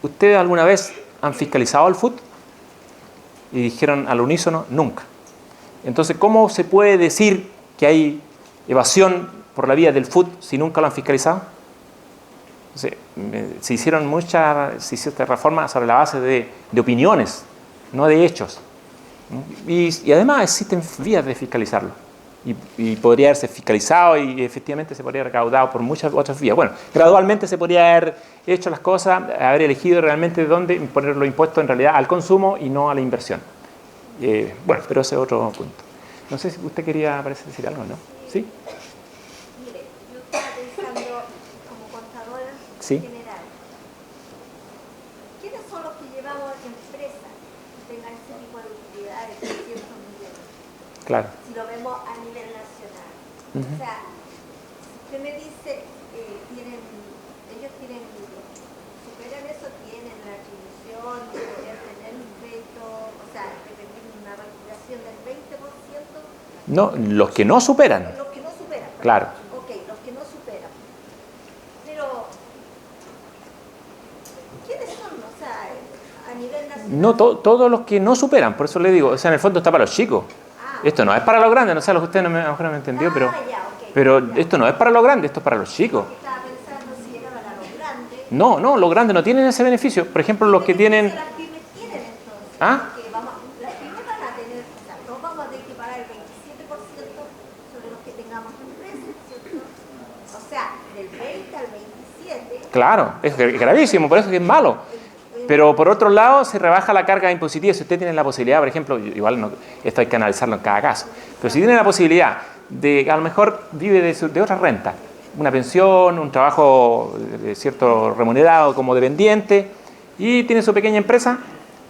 ¿ustedes alguna vez han fiscalizado el FUT? Y dijeron al unísono, nunca. Entonces, ¿cómo se puede decir que hay evasión por la vía del FUT si nunca lo han fiscalizado? Entonces, se hicieron esta reforma sobre la base de opiniones, no de hechos. Y además existen vías de fiscalizarlo. y podría haberse fiscalizado y efectivamente se podría haber recaudado por muchas otras vías. Bueno, gradualmente se podría haber hecho las cosas, haber elegido realmente dónde poner los impuestos en realidad al consumo y no a la inversión. Bueno, pero ese es otro punto. No sé si usted quería, parece, decir algo, ¿no? ¿Sí? Mire, yo estaba pensando como contadora Sí. general. ¿Quiénes son los que llevamos empresas que tengan ese tipo de utilidades de ciertos millones? Claro. Si lo vemos a nivel nacional. Ujú. O sea, si usted me dice, ellos tienen, superan eso, tienen la atribución de poder tener un crédito, o sea, de tener una recuperación del 20%. No, los que no superan. Los que no superan. Claro. Ok, los que no superan. Pero, ¿quiénes son? O sea, a nivel nacional. No, todos los que no superan, por eso le digo, o sea, en el fondo está para los chicos. Esto no es para los grandes, no sé, usted a lo mejor no me entendió, pero, Ya, ok, pero ya. esto no es para los grandes, esto es para los chicos. Estaba pensando si era para los grandes. No, los grandes no tienen ese beneficio. Por ejemplo, los que tienen... Las pymes tienen entonces. ¿Ah? Porque las pymes van a tener, o sea, todos vamos a tener que pagar el 27% sobre los que tengamos empresas, ¿cierto? O sea, del 20 al 27. Claro, es gravísimo, por eso es que es malo. Pero por otro lado, se rebaja la carga impositiva. Si usted tiene la posibilidad, por ejemplo, igual no, esto hay que analizarlo en cada caso, pero si tiene la posibilidad de, a lo mejor vive de otra renta, una pensión, un trabajo cierto remunerado como dependiente, y tiene su pequeña empresa,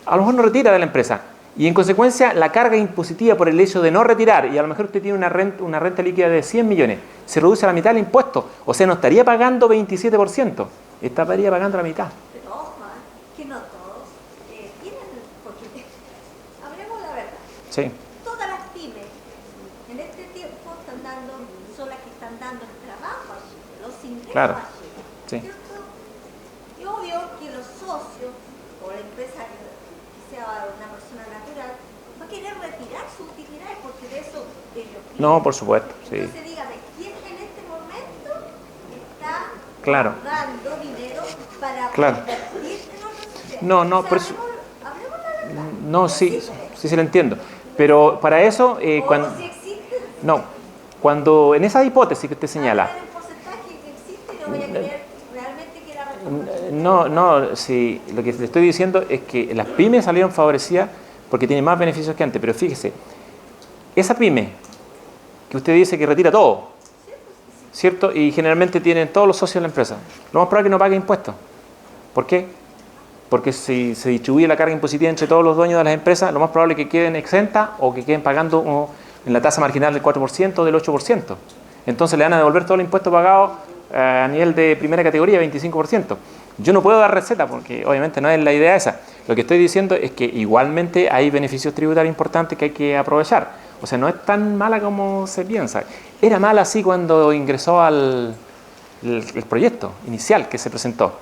a lo mejor no retira de la empresa. Y en consecuencia, la carga impositiva por el hecho de no retirar, y a lo mejor usted tiene una renta líquida de 100 millones, se reduce a la mitad el impuesto. O sea, no estaría pagando 27%, estaría pagando la mitad. Pero ojo, que no todos tienen, porque hablemos la verdad. Sí. Todas las pymes en este tiempo son las que están dando el trabajo allí, los ingresos Claro. allí, Sí. ¿cierto? Y obvio que los socios o la empresa que sea una persona natural va a querer retirar sus utilidades porque de eso ellos viven. No, por supuesto, sí. Entonces dígame, ¿quién en este momento está Claro. dando dinero para Claro. invertir en otros sistemas? No, O sea, por eso... hablemos la verdad. No, sí se lo entiendo. Pero para eso, cuando... O si existe, No, cuando en esa hipótesis que usted señala... el porcentaje que existe, no voy a creer realmente que era responsable. No, sí, lo que le estoy diciendo es que las pymes salieron favorecidas porque tienen más beneficios que antes. Pero fíjese, esa pyme que usted dice que retira todo, ¿cierto? Y generalmente tienen todos los socios de la empresa. Lo más probable es que no pague impuestos. ¿Por qué? Porque si se distribuye la carga impositiva entre todos los dueños de las empresas, lo más probable es que queden exentas o que queden pagando en la tasa marginal del 4% o del 8%. Entonces le van a devolver todo el impuesto pagado a nivel de primera categoría, 25%. Yo no puedo dar receta porque obviamente no es la idea esa. Lo que estoy diciendo es que igualmente hay beneficios tributarios importantes que hay que aprovechar. O sea, no es tan mala como se piensa. Era mala así cuando ingresó el proyecto inicial que se presentó,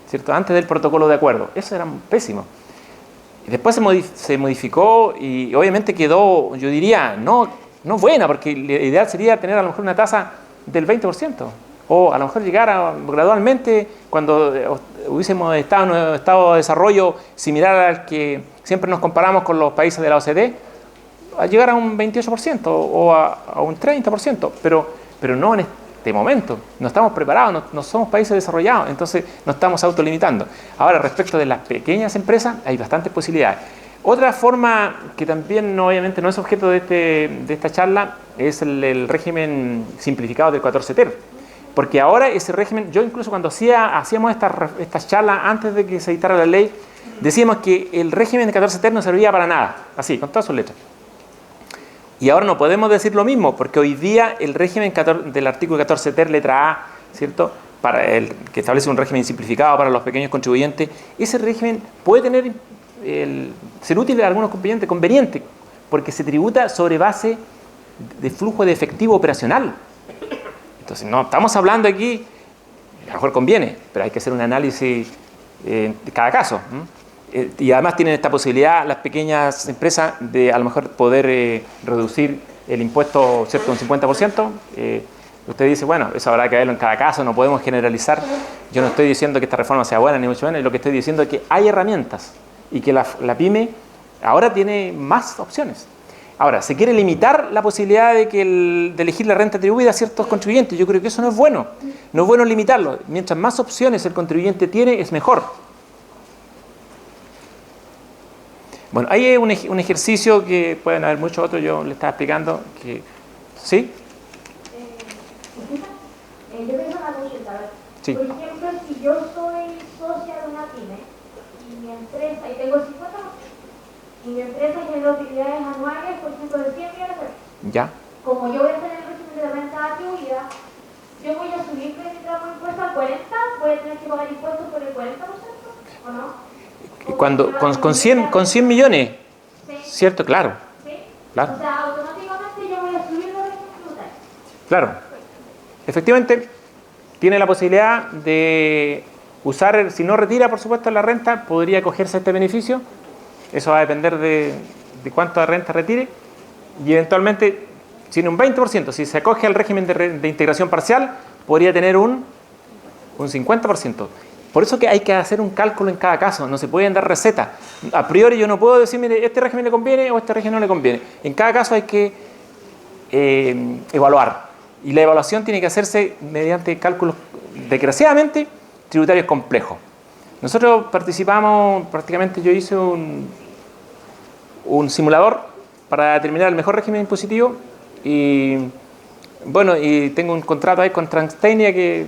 ¿cierto? Antes del protocolo de acuerdo. Eso era pésimo. Y después se modificó y obviamente quedó, yo diría, no buena, porque lo ideal sería tener a lo mejor una tasa del 20%. O a lo mejor llegar gradualmente, cuando hubiésemos estado en un estado de desarrollo similar al que siempre nos comparamos con los países de la OCDE, a llegar a un 28% o a un 30%, pero no en este momento. No estamos preparados, no somos países desarrollados, entonces nos estamos autolimitando. Ahora, respecto de las pequeñas empresas, hay bastantes posibilidades. Otra forma que también obviamente no es objeto de esta charla es el régimen simplificado del 14 ter. Porque ahora ese régimen, yo incluso cuando hacíamos estas charlas antes de que se dictara la ley, decíamos que el régimen de 14 ter no servía para nada, así, con todas sus letras. Y ahora no podemos decir lo mismo, porque hoy día el régimen del artículo 14 ter, letra A, ¿cierto? Que establece un régimen simplificado para los pequeños contribuyentes, ese régimen puede ser útil a algunos contribuyentes, conveniente, porque se tributa sobre base de flujo de efectivo operacional. Entonces, no estamos hablando aquí, a lo mejor conviene, pero hay que hacer un análisis de cada caso. Y además tienen esta posibilidad las pequeñas empresas de a lo mejor poder reducir el impuesto, ¿cierto?, un 50%. Usted dice, bueno, eso habrá que verlo en cada caso, no podemos generalizar. Yo no estoy diciendo que esta reforma sea buena, ni mucho menos, lo que estoy diciendo es que hay herramientas y que la pyme ahora tiene más opciones. Ahora, se quiere limitar la posibilidad de de elegir la renta atribuida a ciertos contribuyentes. Yo creo que eso no es bueno. No es bueno limitarlo. Mientras más opciones el contribuyente tiene, es mejor. Bueno, hay un ejercicio que pueden haber muchos otros, yo le estaba explicando que... ¿Sí? Yo tengo una consulta. A ver. Sí. Por ejemplo, si yo soy socia de una pyme y mi empresa, y tengo 50%, y mi empresa genera utilidades anuales, por ejemplo, de 100 millones de pesos. ¿Ya? Como yo voy a tener el régimen de la renta atribuida, yo voy a subir mi tramo de impuesto al 40%, voy a tener que pagar impuestos por el 40%, ¿o no? Cuando, con 100 millones, Sí. ¿cierto? Claro, ¿Sí? claro. O sea, automáticamente yo voy a subir los regímenes tributarios. Claro. Efectivamente, tiene la posibilidad de usar, si no retira, por supuesto, la renta, podría acogerse a este beneficio. Eso va a depender de cuánta renta retire. Y eventualmente, tiene un 20%. Si se acoge al régimen de integración parcial, podría tener un 50%. Por eso que hay que hacer un cálculo en cada caso. No se pueden dar recetas. A priori yo no puedo decir, mire, este régimen le conviene o este régimen no le conviene. En cada caso hay que evaluar. Y la evaluación tiene que hacerse mediante cálculos desgraciadamente tributarios complejos. Nosotros participamos, prácticamente yo hice un simulador para determinar el mejor régimen impositivo y bueno, y tengo un contrato ahí con Transtenia que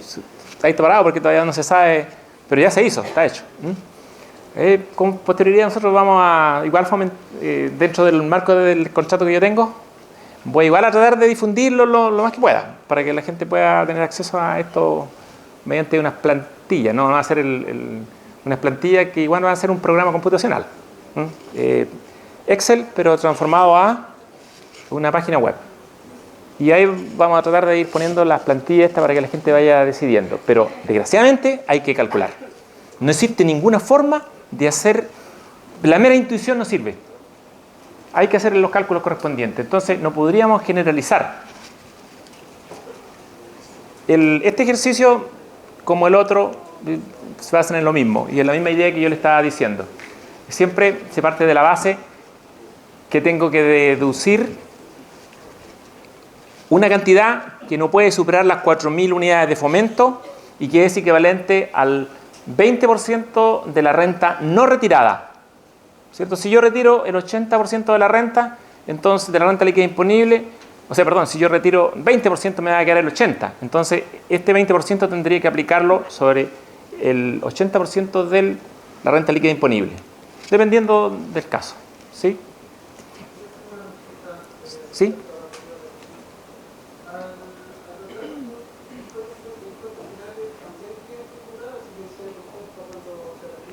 ahí está parado porque todavía no se sabe, pero ya se hizo, está hecho. Con posterioridad nosotros vamos a, igual dentro del marco del contrato que yo tengo, voy igual a tratar de difundirlo lo más que pueda, para que la gente pueda tener acceso a esto mediante unas plantillas, no va a ser unas plantillas que igual van a ser un programa computacional. Excel, pero transformado a una página web. Y ahí vamos a tratar de ir poniendo las plantillas estas para que la gente vaya decidiendo. Pero, desgraciadamente, hay que calcular. No existe ninguna forma de hacer... La mera intuición no sirve. Hay que hacer los cálculos correspondientes. Entonces, no podríamos generalizar. Este ejercicio, como el otro, se basan en lo mismo. Y en la misma idea que yo le estaba diciendo. Siempre se parte de la base que tengo que deducir una cantidad que no puede superar las 4.000 unidades de fomento y que es equivalente al 20% de la renta no retirada. ¿Cierto? Si yo retiro el 80% de la renta, entonces de la renta líquida imponible, si yo retiro 20% me va a quedar el 80%. Entonces, este 20% tendría que aplicarlo sobre el 80% de la renta líquida imponible, dependiendo del caso. ¿Sí? ¿Sí?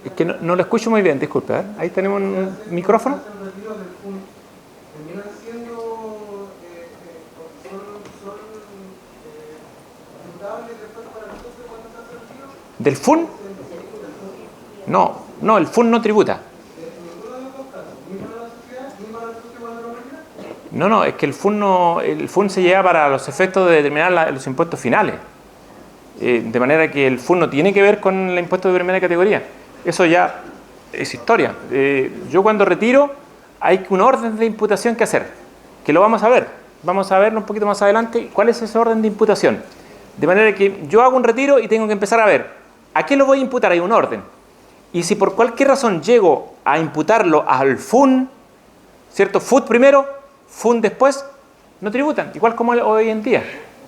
Es que no lo escucho muy bien, disculpe. Ahí tenemos un micrófono. ¿Del FUN? No, el FUN no tributa. No, es que el FUN se lleva para los efectos de determinar los impuestos finales. De manera que el FUN no tiene que ver con el impuesto de primera categoría. Eso ya es historia. Yo cuando retiro hay un orden de imputación que hacer, que lo vamos a ver. Vamos a verlo un poquito más adelante. ¿Cuál es ese orden de imputación? De manera que yo hago un retiro y tengo que empezar a ver ¿a qué lo voy a imputar? Hay un orden. Y si por cualquier razón llego a imputarlo al FUN, ¿cierto? FUT primero, FUN después, no tributan. Igual como hoy en día,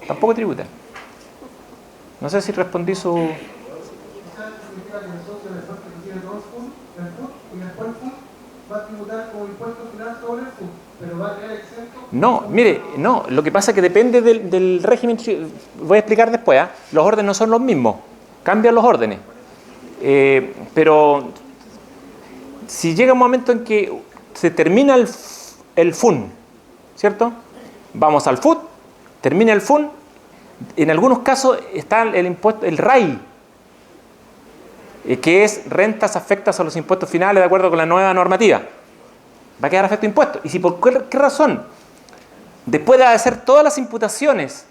tampoco tributan. No sé si respondí su... No, mire, no, lo que pasa es que depende del régimen, voy a explicar después, los órdenes no son los mismos, cambian los órdenes, pero si llega un momento en que se termina el FUN, ¿cierto? Vamos al FUT, termina el FUN, en algunos casos está el impuesto, el RAI, que es rentas afectas a los impuestos finales de acuerdo con la nueva normativa. Va a quedar afecto a impuestos. Y si por qué razón, después de hacer todas las imputaciones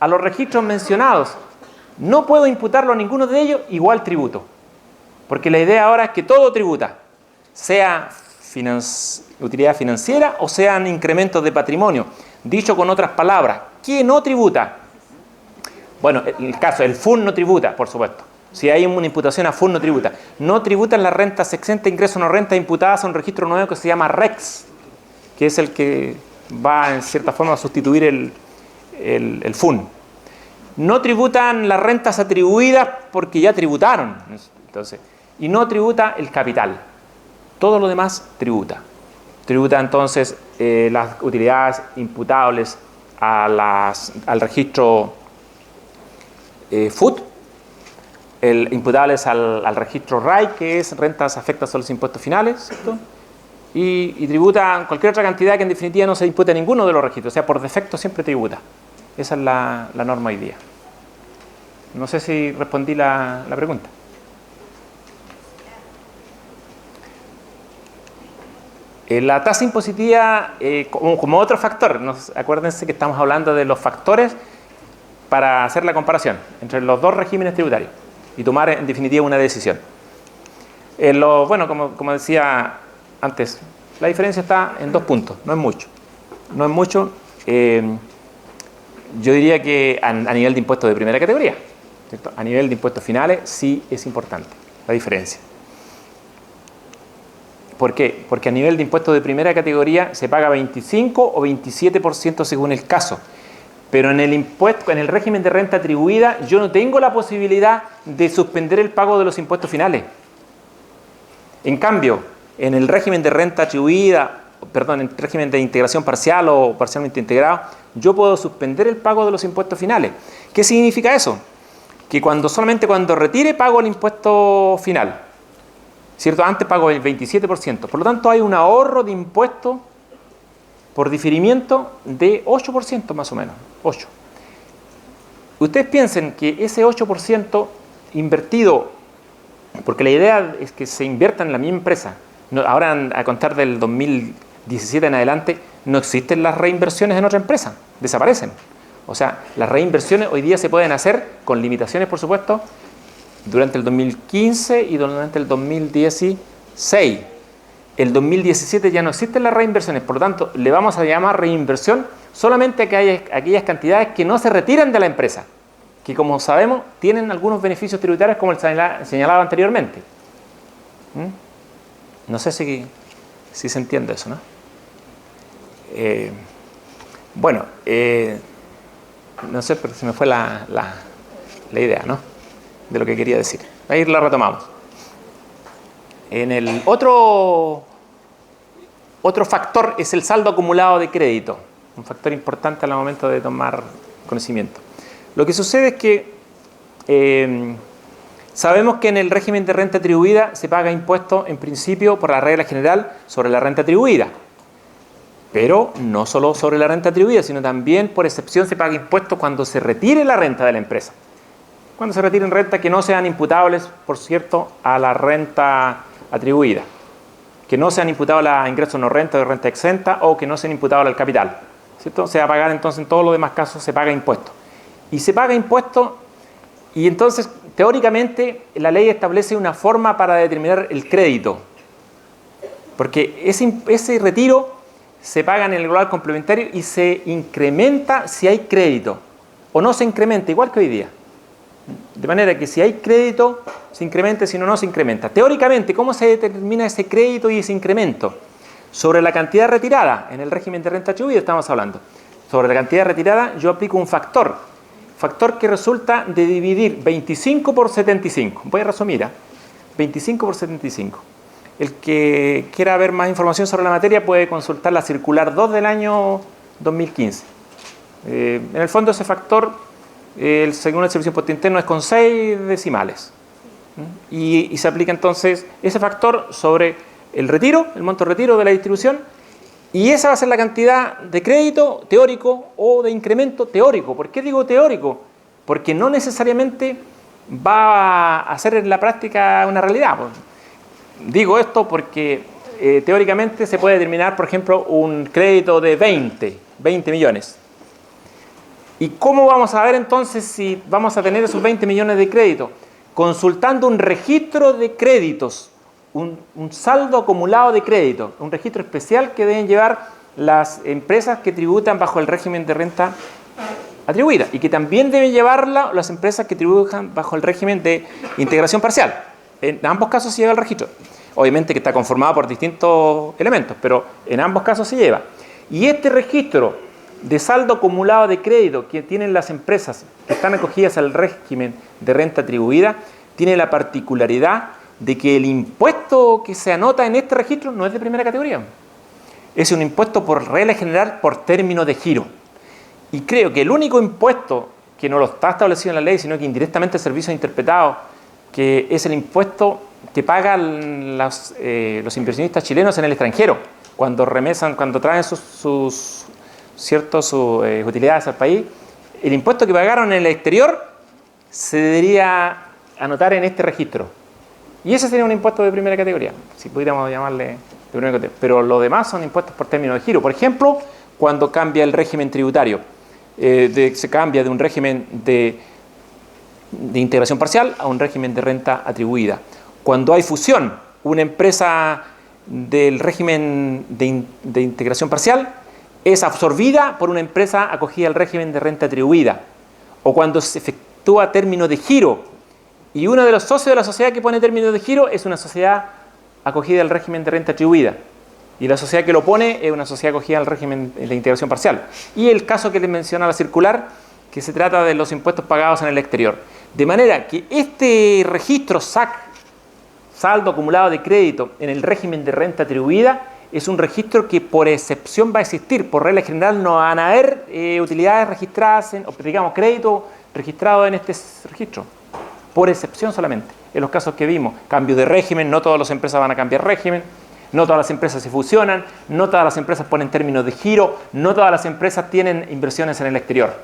a los registros mencionados, no puedo imputarlo a ninguno de ellos, igual tributo. Porque la idea ahora es que todo tributa, sea utilidad financiera o sean incrementos de patrimonio. Dicho con otras palabras, ¿qué no tributa? Bueno, en el caso, el FUN no tributa, por supuesto. Si hay una imputación a FUN no tributa. No tributan las rentas exentas, ingresos no rentas imputadas a un registro nuevo que se llama REX, que es el que va en cierta forma a sustituir el FUN. No tributan las rentas atribuidas porque ya tributaron. Entonces, y no tributa el capital. Todo lo demás tributa. Tributa entonces las utilidades imputables al registro FUT, imputables al registro RAI, que es rentas afectas a los impuestos finales, ¿cierto? Y tributa cualquier otra cantidad que en definitiva no se impute a ninguno de los registros, o sea, por defecto siempre tributa. Esa es la norma hoy día. No sé si respondí la pregunta. La tasa impositiva, como otro factor, acuérdense que estamos hablando de los factores para hacer la comparación entre los dos regímenes tributarios y tomar en definitiva una decisión. Bueno, como decía antes, la diferencia está en 2 puntos, no es mucho. No es mucho, yo diría que a nivel de impuestos de primera categoría, ¿cierto? A nivel de impuestos finales sí es importante la diferencia. ¿Por qué? Porque a nivel de impuestos de primera categoría se paga 25 o 27% según el caso. Pero en el régimen de renta atribuida yo no tengo la posibilidad de suspender el pago de los impuestos finales. En cambio, en el régimen de renta atribuida, en el régimen de integración parcial o parcialmente integrado, yo puedo suspender el pago de los impuestos finales. ¿Qué significa eso? Que solamente cuando retire pago el impuesto final, ¿cierto? Antes pago el 27%. Por lo tanto, hay un ahorro de impuestos por diferimiento de 8% más o menos. 8. Ustedes piensen que ese 8% invertido, porque la idea es que se invierta en la misma empresa. Ahora, a contar del 2017 en adelante, no existen las reinversiones en otra empresa. Desaparecen. O sea, las reinversiones hoy día se pueden hacer con limitaciones, por supuesto, durante el 2015 y durante el 2016. El 2017 ya no existen las reinversiones, por lo tanto, le vamos a llamar reinversión solamente a aquellas cantidades que no se retiran de la empresa, que como sabemos tienen algunos beneficios tributarios como el señalado anteriormente. No sé si se entiende eso, ¿no? Bueno, no sé, pero se me fue la idea, ¿no? De lo que quería decir. Ahí la retomamos. En el otro factor es el saldo acumulado de crédito, un factor importante al momento de tomar conocimiento. Lo que sucede es que sabemos que en el régimen de renta atribuida se paga impuesto en principio por la regla general sobre la renta atribuida, pero no solo sobre la renta atribuida, sino también por excepción se paga impuesto cuando se retire la renta de la empresa. Cuando se retiren rentas que no sean imputables, por cierto, a la renta atribuida, que no sean imputables a ingresos no renta o renta exenta o que no sean imputables al capital, ¿cierto? Se va a pagar entonces en todos los demás casos se paga impuesto. Y se paga impuesto y entonces teóricamente la ley establece una forma para determinar el crédito, porque ese retiro se paga en el global complementario y se incrementa si hay crédito o no se incrementa, igual que hoy día. De manera que si hay crédito, se incrementa, si no, no se incrementa. Teóricamente, ¿cómo se determina ese crédito y ese incremento? Sobre la cantidad retirada, en el régimen de renta atribuida estamos hablando. Sobre la cantidad retirada yo aplico un factor que resulta de dividir 25 por 75. Voy a resumir, 25 por 75. El que quiera ver más información sobre la materia puede consultar la circular 2 del año 2015. En el fondo ese factor, según el Servicio de Impuesto Interno, es con 6 decimales. Y se aplica entonces ese factor sobre el retiro, el monto de retiro de la distribución, y esa va a ser la cantidad de crédito teórico o de incremento teórico. ¿Por qué digo teórico? Porque no necesariamente va a ser en la práctica una realidad. Digo esto porque teóricamente se puede determinar, por ejemplo, un crédito de 20 millones. ¿Y cómo vamos a ver entonces si vamos a tener esos 20 millones de crédito? Consultando un registro de créditos un saldo acumulado de crédito, un registro especial que deben llevar las empresas que tributan bajo el régimen de renta atribuida y que también deben llevarla las empresas que tributan bajo el régimen de integración parcial. En ambos casos se lleva el registro. Obviamente que está conformado por distintos elementos, pero en ambos casos se lleva. Y este registro de saldo acumulado de crédito que tienen las empresas que están acogidas al régimen de renta atribuida tiene la particularidad de que el impuesto que se anota en este registro no es de primera categoría. Es un impuesto por regla general por término de giro. Y creo que el único impuesto que no lo está establecido en la ley, sino que indirectamente el servicio ha interpretado, que es el impuesto que pagan los inversionistas chilenos en el extranjero, cuando remesan, cuando traen sus utilidades al país, el impuesto que pagaron en el exterior se debería anotar en este registro. Y ese sería un impuesto de primera categoría, si pudiéramos llamarle de primera categoría. Pero los demás son impuestos por término de giro. Por ejemplo, cuando cambia el régimen tributario, se cambia de un régimen de integración parcial a un régimen de renta atribuida. Cuando hay fusión, una empresa del régimen de integración parcial es absorbida por una empresa acogida al régimen de renta atribuida. O cuando se efectúa término de giro y uno de los socios de la sociedad que pone término de giro es una sociedad acogida al régimen de renta atribuida. Y la sociedad que lo pone es una sociedad acogida al régimen de integración parcial. Y el caso que les menciona la circular, que se trata de los impuestos pagados en el exterior. De manera que este registro SAC, saldo acumulado de crédito en el régimen de renta atribuida, es un registro que por excepción va a existir. Por regla general no van a haber utilidades registradas, digamos crédito registrado en este registro. Por excepción solamente. En los casos que vimos, cambio de régimen, no todas las empresas van a cambiar régimen, no todas las empresas se fusionan, no todas las empresas ponen términos de giro, no todas las empresas tienen inversiones en el exterior.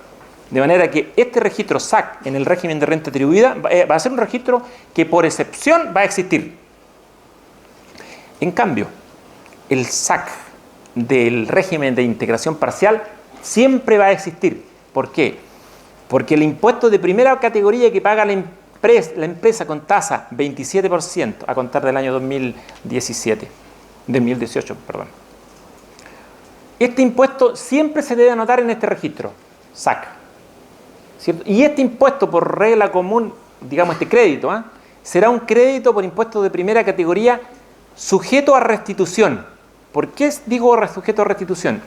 De manera que este registro SAC en el régimen de renta atribuida va a ser un registro que por excepción va a existir. En cambio, el SAC del régimen de integración parcial siempre va a existir. ¿Por qué? Porque el impuesto de primera categoría que paga la empresa con tasa 27% a contar del año 2018, perdón. Este impuesto siempre se debe anotar en este registro, SAC. ¿Cierto? Y este impuesto por regla común, digamos este crédito, será un crédito por impuesto de primera categoría sujeto a restitución. ¿Por qué digo sujeto a restitución?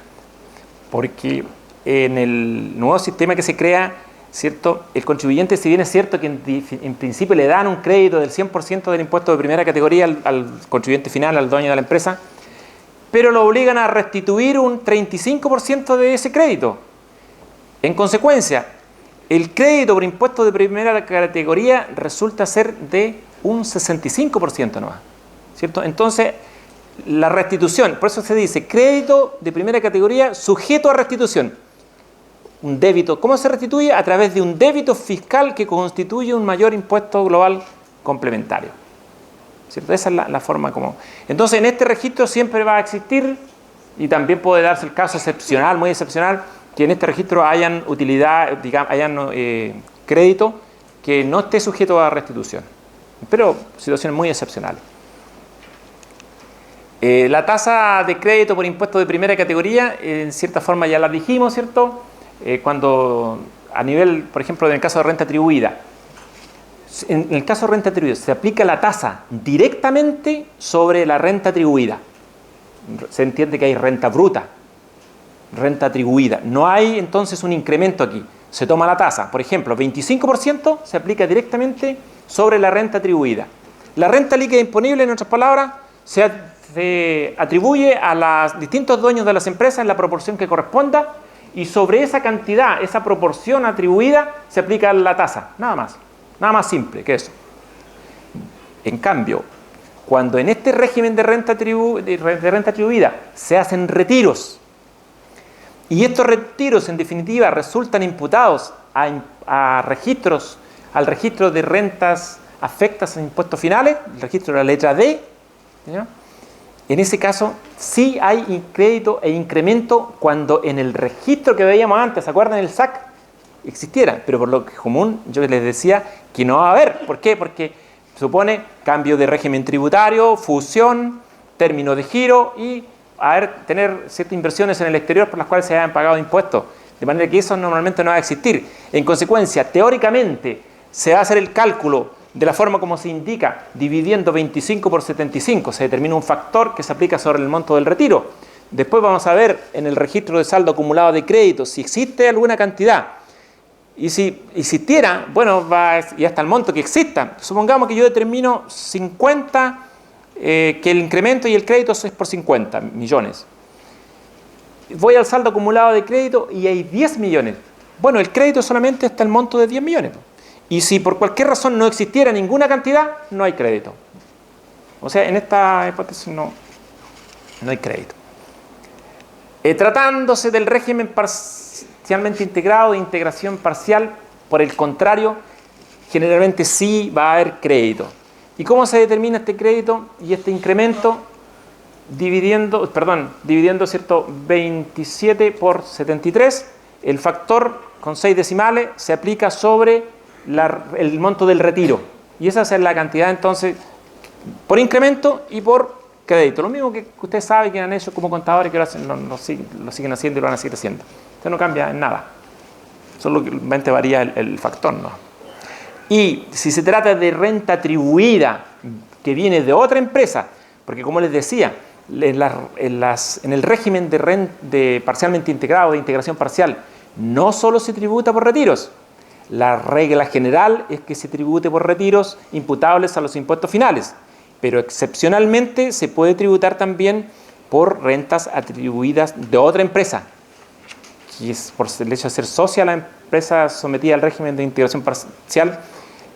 Porque en el nuevo sistema que se crea, ¿cierto? El contribuyente, si bien es cierto que en principio le dan un crédito del 100% del impuesto de primera categoría al contribuyente final, al dueño de la empresa, pero lo obligan a restituir un 35% de ese crédito. En consecuencia, el crédito por impuesto de primera categoría resulta ser de un 65% nomás, ¿cierto? Entonces, la restitución, por eso se dice crédito de primera categoría sujeto a restitución. Un débito, ¿cómo se restituye? A través de un débito fiscal que constituye un mayor impuesto global complementario. ¿Cierto? Esa es la forma como. Entonces, en este registro siempre va a existir, y también puede darse el caso excepcional, muy excepcional, que en este registro hayan utilidad, digamos, crédito que no esté sujeto a restitución. Pero situaciones muy excepcionales. La tasa de crédito por impuesto de primera categoría, en cierta forma ya la dijimos, ¿cierto? Cuando a nivel, por ejemplo, en el caso de renta atribuida, en el caso de renta atribuida se aplica la tasa directamente sobre la renta atribuida. Se entiende que hay renta bruta, renta atribuida. No hay entonces un incremento aquí. Se toma la tasa, por ejemplo, 25% se aplica directamente sobre la renta atribuida. La renta líquida disponible, en otras palabras, se atribuye a los distintos dueños de las empresas en la proporción que corresponda, y sobre esa cantidad, esa proporción atribuida, se aplica la tasa, nada más simple que eso. En cambio, cuando en este régimen de renta atribuida se hacen retiros, y estos retiros en definitiva resultan imputados a registros, al registro de rentas afectas a impuestos finales, el registro de la letra D, ¿ya? En ese caso sí hay crédito e incremento cuando en el registro que veíamos antes, ¿se acuerdan? El SAC existiera, pero por lo común yo les decía que no va a haber. ¿Por qué? Porque supone cambio de régimen tributario, fusión, término de giro y tener ciertas inversiones en el exterior por las cuales se hayan pagado impuestos. De manera que eso normalmente no va a existir. En consecuencia, teóricamente, se va a hacer el cálculo de la forma como se indica, dividiendo 25 por 75. Se determina un factor que se aplica sobre el monto del retiro. Después vamos a ver en el registro de saldo acumulado de crédito si existe alguna cantidad. Y si existiera, bueno, y hasta el monto que exista. Supongamos que yo determino 50, que el incremento y el crédito es por 50 millones. Voy al saldo acumulado de crédito y hay 10 millones. Bueno, el crédito solamente está el monto de 10 millones. Y si por cualquier razón no existiera ninguna cantidad, no hay crédito. O sea, en esta hipótesis no hay crédito. Tratándose del régimen parcialmente integrado de integración parcial, por el contrario, generalmente sí va a haber crédito. ¿Y cómo se determina este crédito y este incremento? Dividiendo, ¿cierto? 27 por 73, el factor con 6 decimales se aplica sobre el monto del retiro. Y esa es la cantidad entonces por incremento y por crédito. Lo mismo que ustedes saben que han hecho como contadores, que lo siguen haciendo y lo van a seguir haciendo. Esto no cambia en nada. Solamente varía el factor, ¿no? Y si se trata de renta atribuida que viene de otra empresa, porque como les decía, en el régimen de parcialmente integrado, de integración parcial, no solo se tributa por retiros. La regla general es que se tribute por retiros imputables a los impuestos finales, pero excepcionalmente se puede tributar también por rentas atribuidas de otra empresa, que es por el hecho de ser socia la empresa sometida al régimen de integración parcial,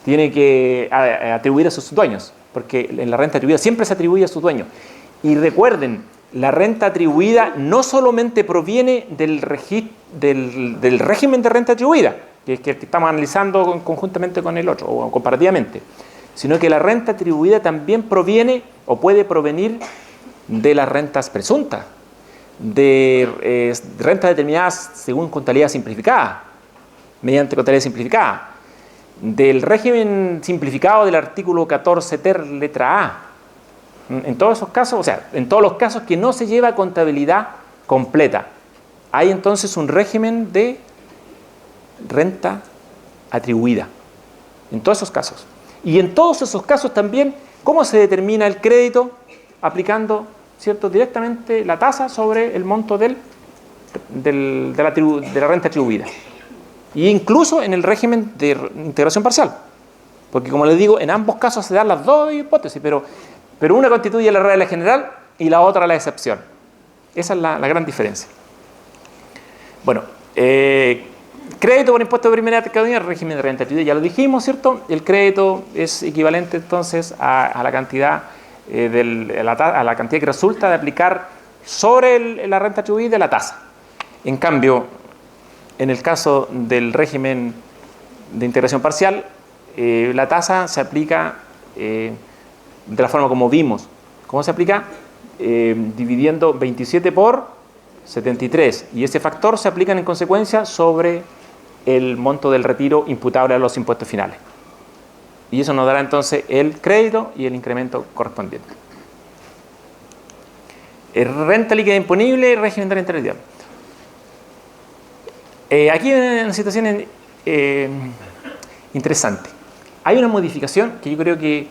tiene que atribuir a sus dueños, porque en la renta atribuida siempre se atribuye a sus dueños. Y recuerden, la renta atribuida no solamente proviene del régimen de renta atribuida, que es que estamos analizando conjuntamente con el otro, o comparativamente, sino que la renta atribuida también proviene o puede provenir de las rentas presuntas, de rentas determinadas según contabilidad simplificada, mediante contabilidad simplificada, del régimen simplificado del artículo 14 ter letra A. En todos esos casos, o sea, en todos los casos que no se lleva contabilidad completa, hay entonces un régimen de renta atribuida. En todos esos casos. Y en todos esos casos también, ¿cómo se determina el crédito? Aplicando, ¿cierto?, directamente la tasa sobre el monto de la renta atribuida. Y incluso en el régimen de integración parcial. Porque como les digo, en ambos casos se dan las dos hipótesis, pero una constituye la regla general y la otra la excepción. Esa es la gran diferencia. Bueno, crédito por impuesto de primera categoría, régimen de renta atribuida, ya lo dijimos, ¿cierto? El crédito es equivalente entonces a la cantidad a la cantidad que resulta de aplicar sobre la renta atribuida la tasa. En cambio, en el caso del régimen de integración parcial, la tasa se aplica de la forma como vimos. ¿Cómo se aplica? Dividiendo 27 por 73. Y ese factor se aplica en consecuencia sobre el monto del retiro imputable a los impuestos finales. Y eso nos dará entonces el crédito y el incremento correspondiente. Renta líquida imponible, régimen de renta liquida. Aquí hay una situación interesante. Hay una modificación que yo creo que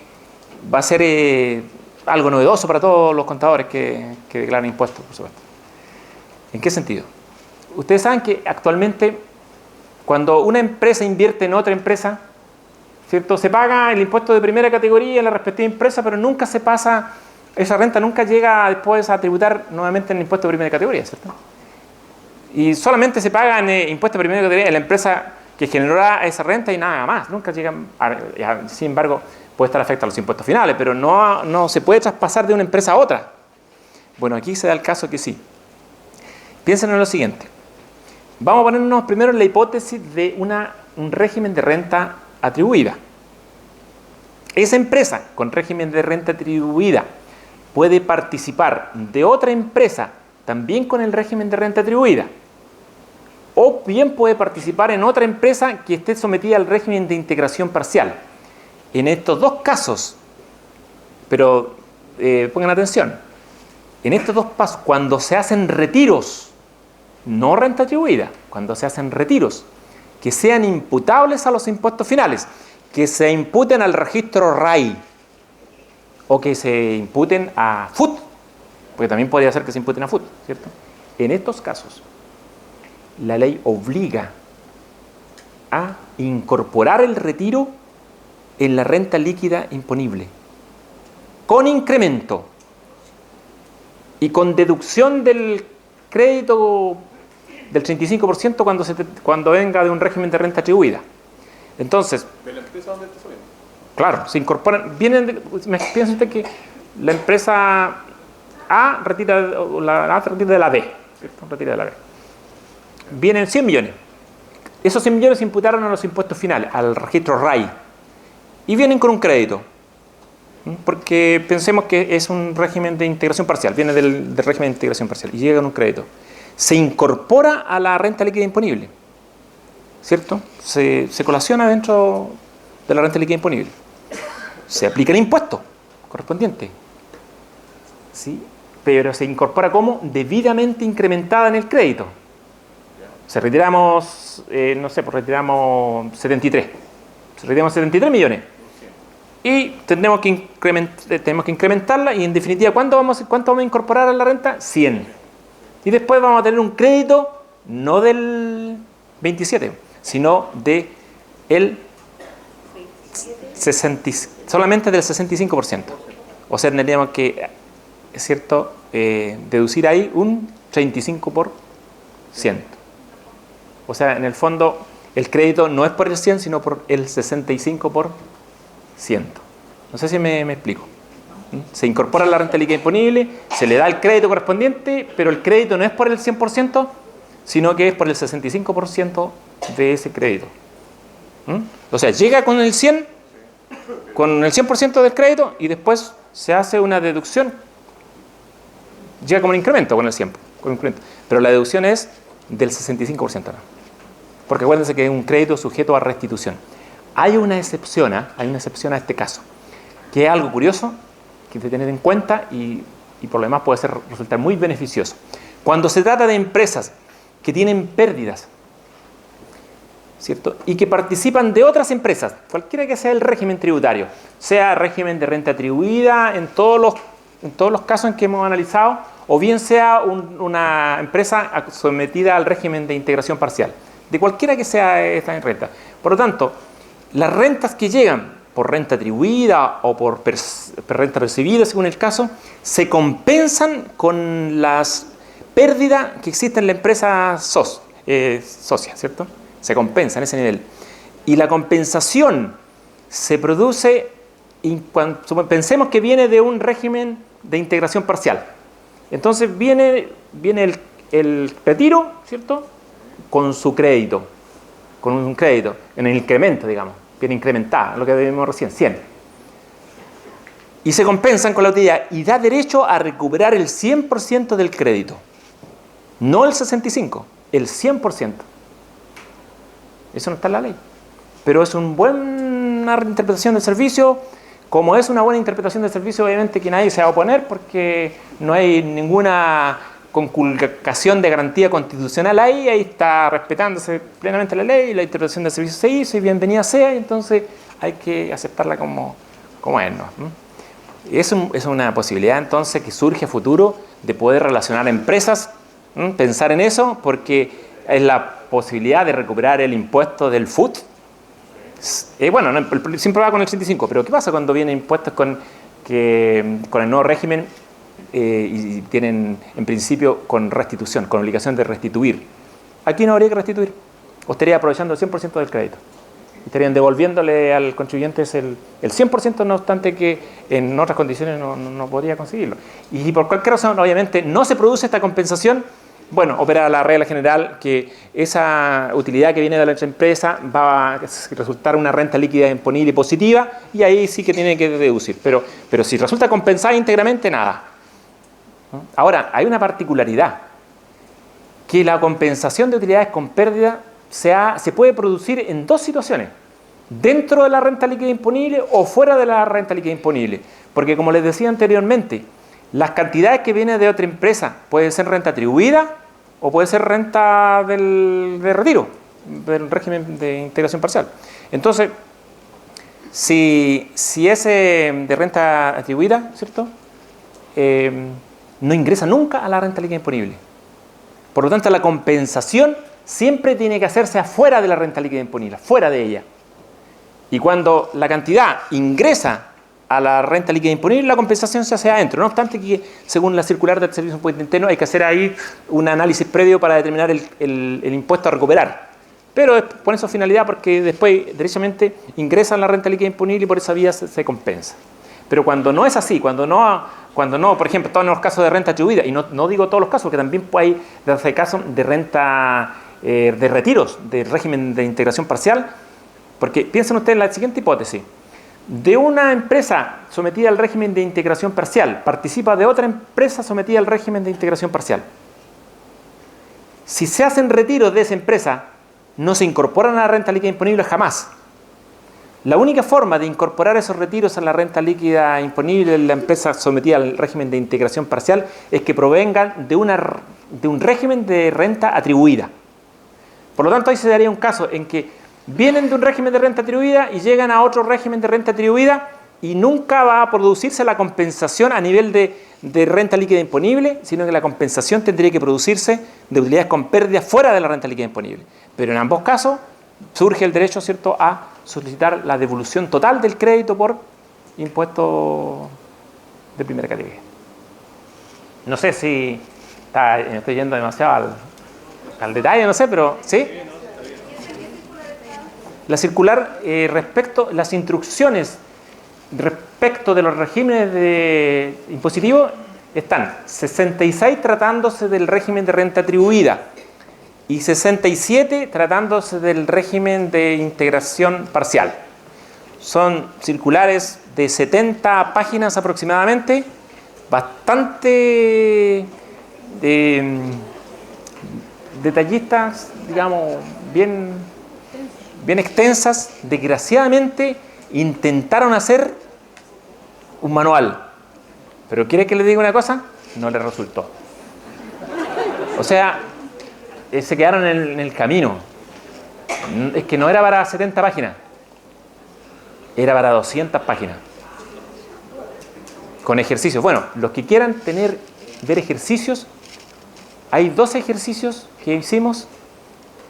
va a ser algo novedoso para todos los contadores que declaran impuestos, por supuesto. ¿En qué sentido? Ustedes saben que actualmente cuando una empresa invierte en otra empresa, ¿cierto?, se paga el impuesto de primera categoría en la respectiva empresa, pero nunca se pasa, esa renta nunca llega después a tributar nuevamente en el impuesto de primera categoría, ¿cierto? Y solamente se paga en impuesto de primera categoría en la empresa que generará esa renta y nada más. Nunca llegan, sin embargo, puede estar afectado a los impuestos finales, pero no se puede traspasar de una empresa a otra. Bueno, aquí se da el caso que sí. Piensen en lo siguiente. Vamos a ponernos primero en la hipótesis de un régimen de renta atribuida. Esa empresa con régimen de renta atribuida puede participar de otra empresa también con el régimen de renta atribuida. O bien puede participar en otra empresa que esté sometida al régimen de integración parcial. en estos dos casos, pero pongan atención, en estos dos pasos, cuando se hacen retiros, no renta atribuida, cuando se hacen retiros, que sean imputables a los impuestos finales, que se imputen al registro RAI o que se imputen a FUT, porque también podría ser que se imputen a FUT, ¿cierto? En estos casos, la ley obliga a incorporar el retiro en la renta líquida imponible, con incremento y con deducción del crédito del 35% cuando venga de un régimen de renta atribuida. Entonces, ¿De la empresa dónde está saliendo? claro, se incorporan, piensa usted que la empresa A retira de la B, ¿cierto? Retira de la B. Vienen 100 millones. Esos 100 millones se imputaron a los impuestos finales, al registro RAI, y vienen con un crédito. Porque pensemos que es un régimen de integración parcial, viene del régimen de integración parcial, y llega con un crédito. Se incorpora a la renta líquida imponible, ¿cierto? Se colaciona dentro de la renta líquida imponible. Se aplica el impuesto correspondiente, ¿sí? Pero se incorpora como debidamente incrementada en el crédito. Se retiramos, no sé, pues retiramos 73. Se retiramos 73 millones. Y tenemos que incrementarla y en definitiva, ¿cuánto vamos a incorporar a la renta? 100. Y después vamos a tener un crédito no del 27, sino de el 60, solamente del 65%. O sea, tendríamos que, es cierto, deducir ahí un 35%. O sea, en el fondo, el crédito no es por el 100, sino por el 65%. No sé si me explico. Se incorpora la renta líquida imponible, se le da el crédito correspondiente, pero el crédito no es por el 100%, sino que es por el 65% de ese crédito. O sea, llega con el 100%, con el 100% del crédito y después se hace una deducción. Llega como un incremento con el 100%, pero la deducción es del 65%. ¿No? Porque acuérdense que es un crédito sujeto a restitución. Hay una excepción a este caso, que es algo curioso que hay que tener en cuenta y por lo demás puede resultar muy beneficioso. Cuando se trata de empresas que tienen pérdidas, ¿cierto? Y que participan de otras empresas, cualquiera que sea el régimen tributario, sea régimen de renta atribuida en todos los casos en que hemos analizado, o bien sea una empresa sometida al régimen de integración parcial, de cualquiera que sea esta renta. Por lo tanto, las rentas que llegan por renta atribuida o por renta percibida, según el caso, se compensan con las pérdidas que existen en la empresa socia, ¿cierto? Se compensa en ese nivel. Y la compensación se produce, pensemos que viene de un régimen de integración parcial. Entonces viene el retiro, ¿cierto? Con su crédito, con un crédito, en el incremento, digamos, viene incrementada, lo que vimos recién, 100. Y se compensan con la utilidad y da derecho a recuperar el 100% del crédito. No el 65%, el 100%. Eso no está en la ley. Pero es una buena interpretación del servicio. Como es una buena interpretación del servicio, obviamente que nadie se va a oponer porque no hay ninguna conculcación de garantía constitucional ahí está respetándose plenamente la ley, la interpretación del servicio se hizo y bienvenida sea, y entonces hay que aceptarla como es, ¿no? Es una posibilidad entonces que surge a futuro de poder relacionar empresas, pensar en eso, porque es la posibilidad de recuperar el impuesto del FUT. Bueno, siempre va con el 85, pero ¿qué pasa cuando vienen impuestos con el nuevo régimen? Y tienen en principio con restitución, con obligación de restituir. Aquí no habría que restituir, o estaría aprovechando el 100% del crédito. Estarían devolviéndole al contribuyente el 100%, no obstante que en otras condiciones no podría conseguirlo. Y por cualquier razón, obviamente, no se produce esta compensación. Bueno, opera la regla general que esa utilidad que viene de la otra empresa va a resultar una renta líquida imponible positiva y ahí sí que tiene que deducir. Pero si resulta compensada íntegramente, nada. Ahora, hay una particularidad, que la compensación de utilidades con pérdida se puede producir en dos situaciones. dentro de la renta líquida imponible o fuera de la renta líquida imponible. Porque como les decía anteriormente, las cantidades que vienen de otra empresa puede ser renta atribuida o puede ser renta de retiro, del régimen de integración parcial. Entonces, si es de renta atribuida, ¿cierto? No ingresa nunca a la renta líquida imponible. Por lo tanto, la compensación siempre tiene que hacerse afuera de la renta líquida imponible, fuera de ella. Y cuando la cantidad ingresa a la renta líquida imponible, la compensación se hace adentro. No obstante que, según la circular del Servicio de Impuesto Interno, hay que hacer ahí un análisis previo para determinar el impuesto a recuperar. Pero es por esa finalidad, porque después, derechamente, ingresa en la renta líquida imponible y por esa vía se compensa. Pero cuando no es así, cuando no, por ejemplo, todos los casos de renta atribuida, y no digo todos los casos, porque también hay casos de renta de retiros, de régimen de integración parcial, porque piensen ustedes en la siguiente hipótesis. De una empresa sometida al régimen de integración parcial, participa de otra empresa sometida al régimen de integración parcial. Si se hacen retiros de esa empresa, no se incorporan a la renta líquida imponible jamás. La única forma de incorporar esos retiros a la renta líquida imponible de la empresa sometida al régimen de integración parcial es que provengan de un régimen de renta atribuida. Por lo tanto, ahí se daría un caso en que vienen de un régimen de renta atribuida y llegan a otro régimen de renta atribuida y nunca va a producirse la compensación a nivel de renta líquida imponible, sino que la compensación tendría que producirse de utilidades con pérdida fuera de la renta líquida imponible. Pero en ambos casos surge el derecho, ¿cierto?, a solicitar la devolución total del crédito por impuesto de primera categoría. No sé si me estoy yendo demasiado al detalle, no sé, pero ¿sí? La circular las instrucciones respecto de los regímenes impositivos están 66 tratándose del régimen de renta atribuida y 67 tratándose del régimen de integración parcial. Son circulares de 70 páginas aproximadamente, bastante detallistas, digamos, bien extensas. Desgraciadamente intentaron hacer un manual, pero ¿quiere que le diga una cosa? No le resultó. O sea, se quedaron en el camino. Es que no era para 70 páginas, era para 200 páginas con ejercicios. Bueno, los que quieran ver ejercicios, hay 12 ejercicios que hicimos,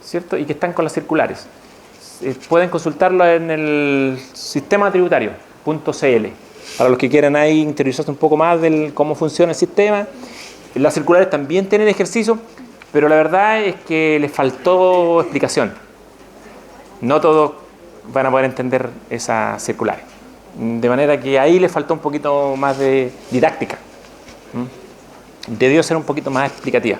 ¿cierto? Y que están con las circulares. Pueden consultarlo en el sistema tributario.cl para los que quieran ahí interiorizarse un poco más de cómo funciona el sistema. Las circulares también tienen ejercicios, pero la verdad es que les faltó explicación. No todos van a poder entender esas circulares. De manera que ahí les faltó un poquito más de didáctica. Debió ser un poquito más explicativa.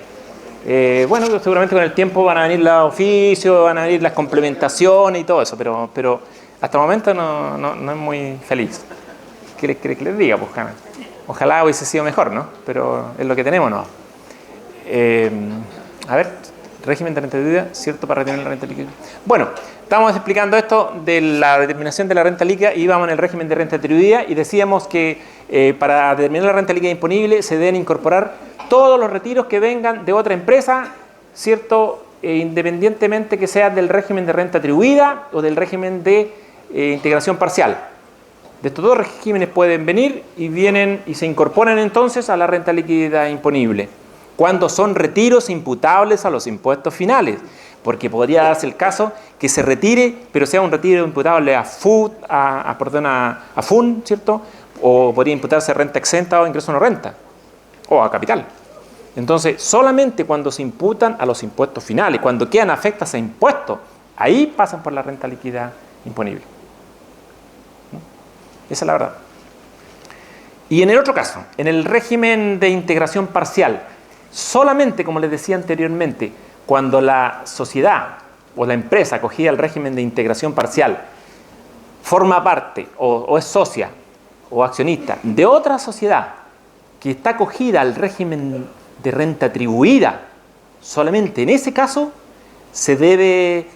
Bueno, seguramente con el tiempo van a venir los oficios, van a venir las complementaciones y todo eso, pero hasta el momento no es muy feliz. ¿Qué quiere que les diga? Pues, ojalá hubiese sido mejor, ¿no? Pero es lo que tenemos, ¿no? A ver, régimen de renta líquida, ¿cierto? Para retener la renta líquida. Bueno, estábamos explicando esto de la determinación de la renta líquida y íbamos en el régimen de renta atribuida y decíamos que para determinar la renta líquida disponible se deben incorporar todos los retiros que vengan de otra empresa, ¿cierto? Independientemente que sea del régimen de renta atribuida o del régimen de integración parcial. De estos dos regímenes pueden venir y vienen y se incorporan entonces a la renta líquida imponible, cuando son retiros imputables a los impuestos finales, porque podría darse el caso que se retire, pero sea un retiro imputable a FUN, ¿cierto? O podría imputarse renta exenta o ingreso no renta, o a capital. Entonces, solamente cuando se imputan a los impuestos finales, cuando quedan afectas a impuestos, ahí pasan por la renta líquida imponible. Esa es la verdad. Y en el otro caso, en el régimen de integración parcial, solamente, como les decía anteriormente, cuando la sociedad o la empresa acogida al régimen de integración parcial forma parte o es socia o accionista de otra sociedad que está acogida al régimen de renta atribuida, solamente en ese caso se debe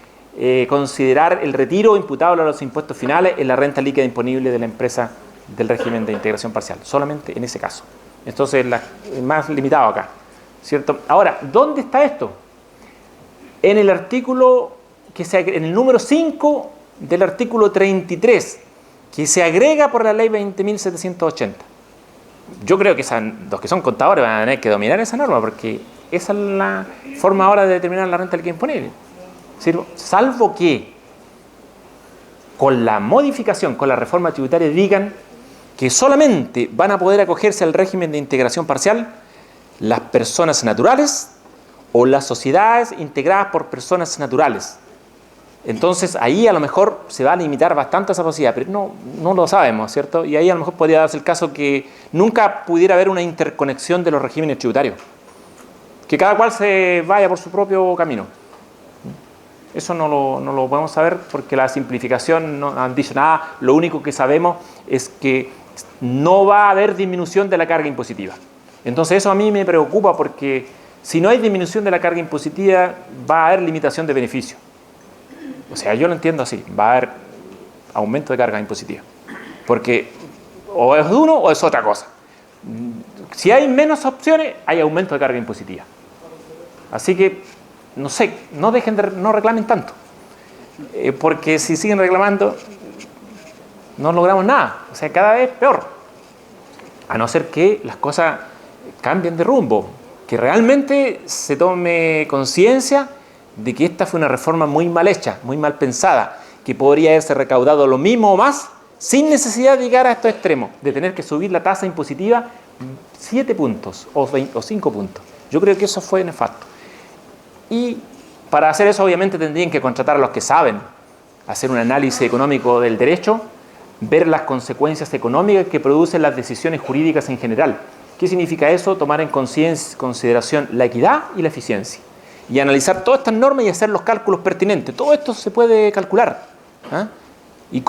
considerar el retiro imputable a los impuestos finales en la renta líquida disponible de la empresa del régimen de integración parcial, solamente en ese caso. Entonces, más limitado acá, ¿cierto? Ahora, ¿dónde está esto? En el artículo, en el número 5 del artículo 33, que se agrega por la ley 20.780. Yo creo que los que son contadores van a tener que dominar esa norma, porque esa es la forma ahora de determinar la renta líquida disponible. Salvo que con la modificación, con la reforma tributaria, digan que solamente van a poder acogerse al régimen de integración parcial las personas naturales o las sociedades integradas por personas naturales. Entonces ahí a lo mejor se va a limitar bastante esa posibilidad, pero no lo sabemos, ¿cierto? Y ahí a lo mejor podría darse el caso que nunca pudiera haber una interconexión de los regímenes tributarios, que cada cual se vaya por su propio camino. Eso no lo podemos saber porque la simplificación no han dicho nada. Lo único que sabemos es que no va a haber disminución de la carga impositiva. Entonces eso a mí me preocupa porque si no hay disminución de la carga impositiva va a haber limitación de beneficio. O sea, yo lo entiendo así, va a haber aumento de carga impositiva. Porque o es uno o es otra cosa. Si hay menos opciones, hay aumento de carga impositiva. Así que, no sé, no reclamen tanto. Porque si siguen reclamando, no logramos nada. O sea, cada vez peor. A no ser que las cosas cambien de rumbo. Que realmente se tome conciencia de que esta fue una reforma muy mal hecha, muy mal pensada, que podría haberse recaudado lo mismo o más sin necesidad de llegar a estos extremos, de tener que subir la tasa impositiva 7 puntos o 5 puntos. Yo creo que eso fue nefasto. Y para hacer eso obviamente tendrían que contratar a los que saben, hacer un análisis económico del derecho, ver las consecuencias económicas que producen las decisiones jurídicas en general. ¿Qué significa eso? Tomar en consideración la equidad y la eficiencia. Y analizar todas estas normas y hacer los cálculos pertinentes. Todo esto se puede calcular. ¿Ah? Y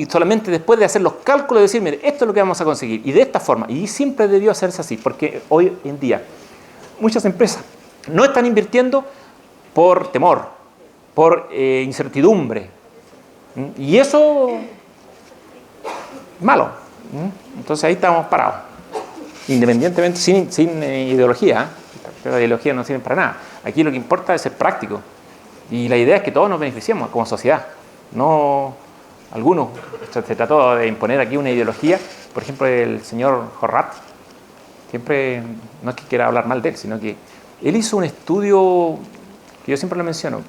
solamente después de hacer los cálculos decir, mire, esto es lo que vamos a conseguir. Y de esta forma. Y siempre debió hacerse así, porque hoy en día muchas empresas no están invirtiendo por temor, por incertidumbre. Y eso malo. Entonces ahí estamos parados. Independientemente, sin ideología. Las ideologías no sirven para nada. Aquí lo que importa es ser práctico. Y la idea es que todos nos beneficiemos como sociedad. No algunos. Se trató de imponer aquí una ideología. Por ejemplo, el señor Horrat, siempre, no es que quiera hablar mal de él, sino que él hizo un estudio, que yo siempre lo menciono,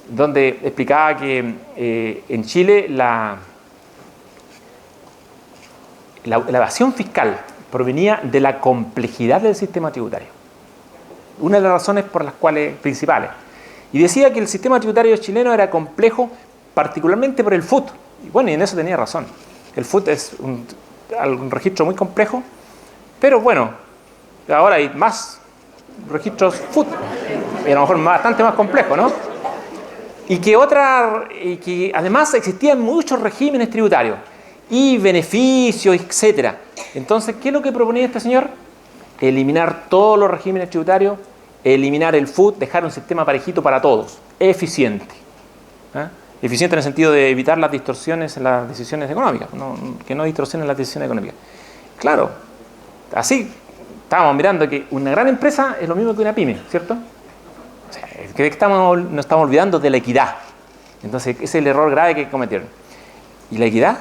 donde explicaba que en Chile la evasión fiscal provenía de la complejidad del sistema tributario. Una de las razones por las cuales principales. Y decía que el sistema tributario chileno era complejo, particularmente por el FUT. Y bueno, y en eso tenía razón. El FUT es un registro muy complejo, pero bueno, ahora hay más registros FUT, y a lo mejor bastante más complejo, ¿no? Y que además existían muchos regímenes tributarios y beneficios, etcétera. Entonces, ¿qué es lo que proponía este señor? Eliminar todos los regímenes tributarios, eliminar el FUT, dejar un sistema parejito para todos, eficiente. ¿Eh? Eficiente en el sentido de evitar las distorsiones en las decisiones económicas, que no distorsionen las decisiones económicas. Claro, así estábamos mirando que una gran empresa es lo mismo que una pyme, ¿cierto? O sea, nos estamos olvidando de la equidad. Entonces, ese es el error grave que cometieron. ¿Y la equidad?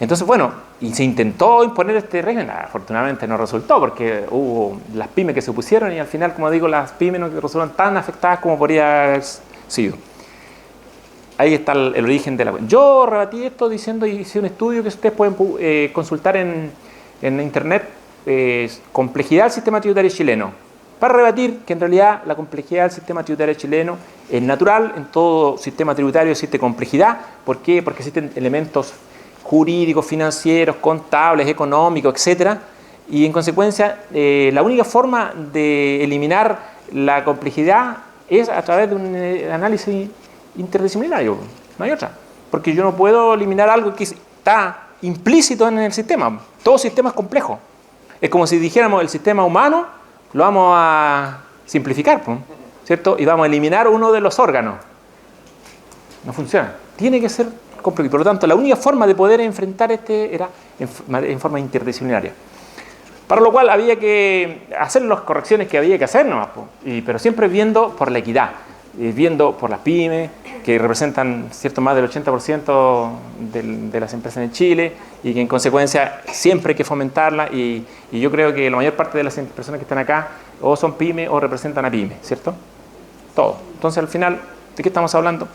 Entonces, bueno, y se intentó imponer este régimen, afortunadamente no resultó, porque hubo las pymes que se opusieron y al final, como digo, las pymes no resultaron tan afectadas como podría haber sido. Ahí está el origen de la... Yo rebatí esto diciendo, hice un estudio que ustedes pueden consultar en internet, complejidad del sistema tributario chileno, para rebatir que en realidad la complejidad del sistema tributario chileno es natural. En todo sistema tributario existe complejidad. ¿Por qué? Porque existen elementos jurídicos, financieros, contables, económicos, etcétera, y en consecuencia la única forma de eliminar la complejidad es a través de un análisis interdisciplinario, no hay otra, porque yo no puedo eliminar algo que está implícito en el sistema. Todo sistema es complejo. Es como si dijéramos el sistema humano lo vamos a simplificar, ¿cierto? Y vamos a eliminar uno de los órganos. No funciona. Tiene que ser complejo. Y por lo tanto, la única forma de poder enfrentar era en forma interdisciplinaria. Para lo cual había que hacer las correcciones que había que hacer nomás, pero siempre viendo por la equidad, viendo por las pymes, que representan cierto más del 80% de las empresas en Chile, y que en consecuencia siempre hay que fomentarla, y yo creo que la mayor parte de las personas que están acá o son pymes o representan a pymes, ¿cierto? Todo. Entonces al final, ¿de qué estamos hablando?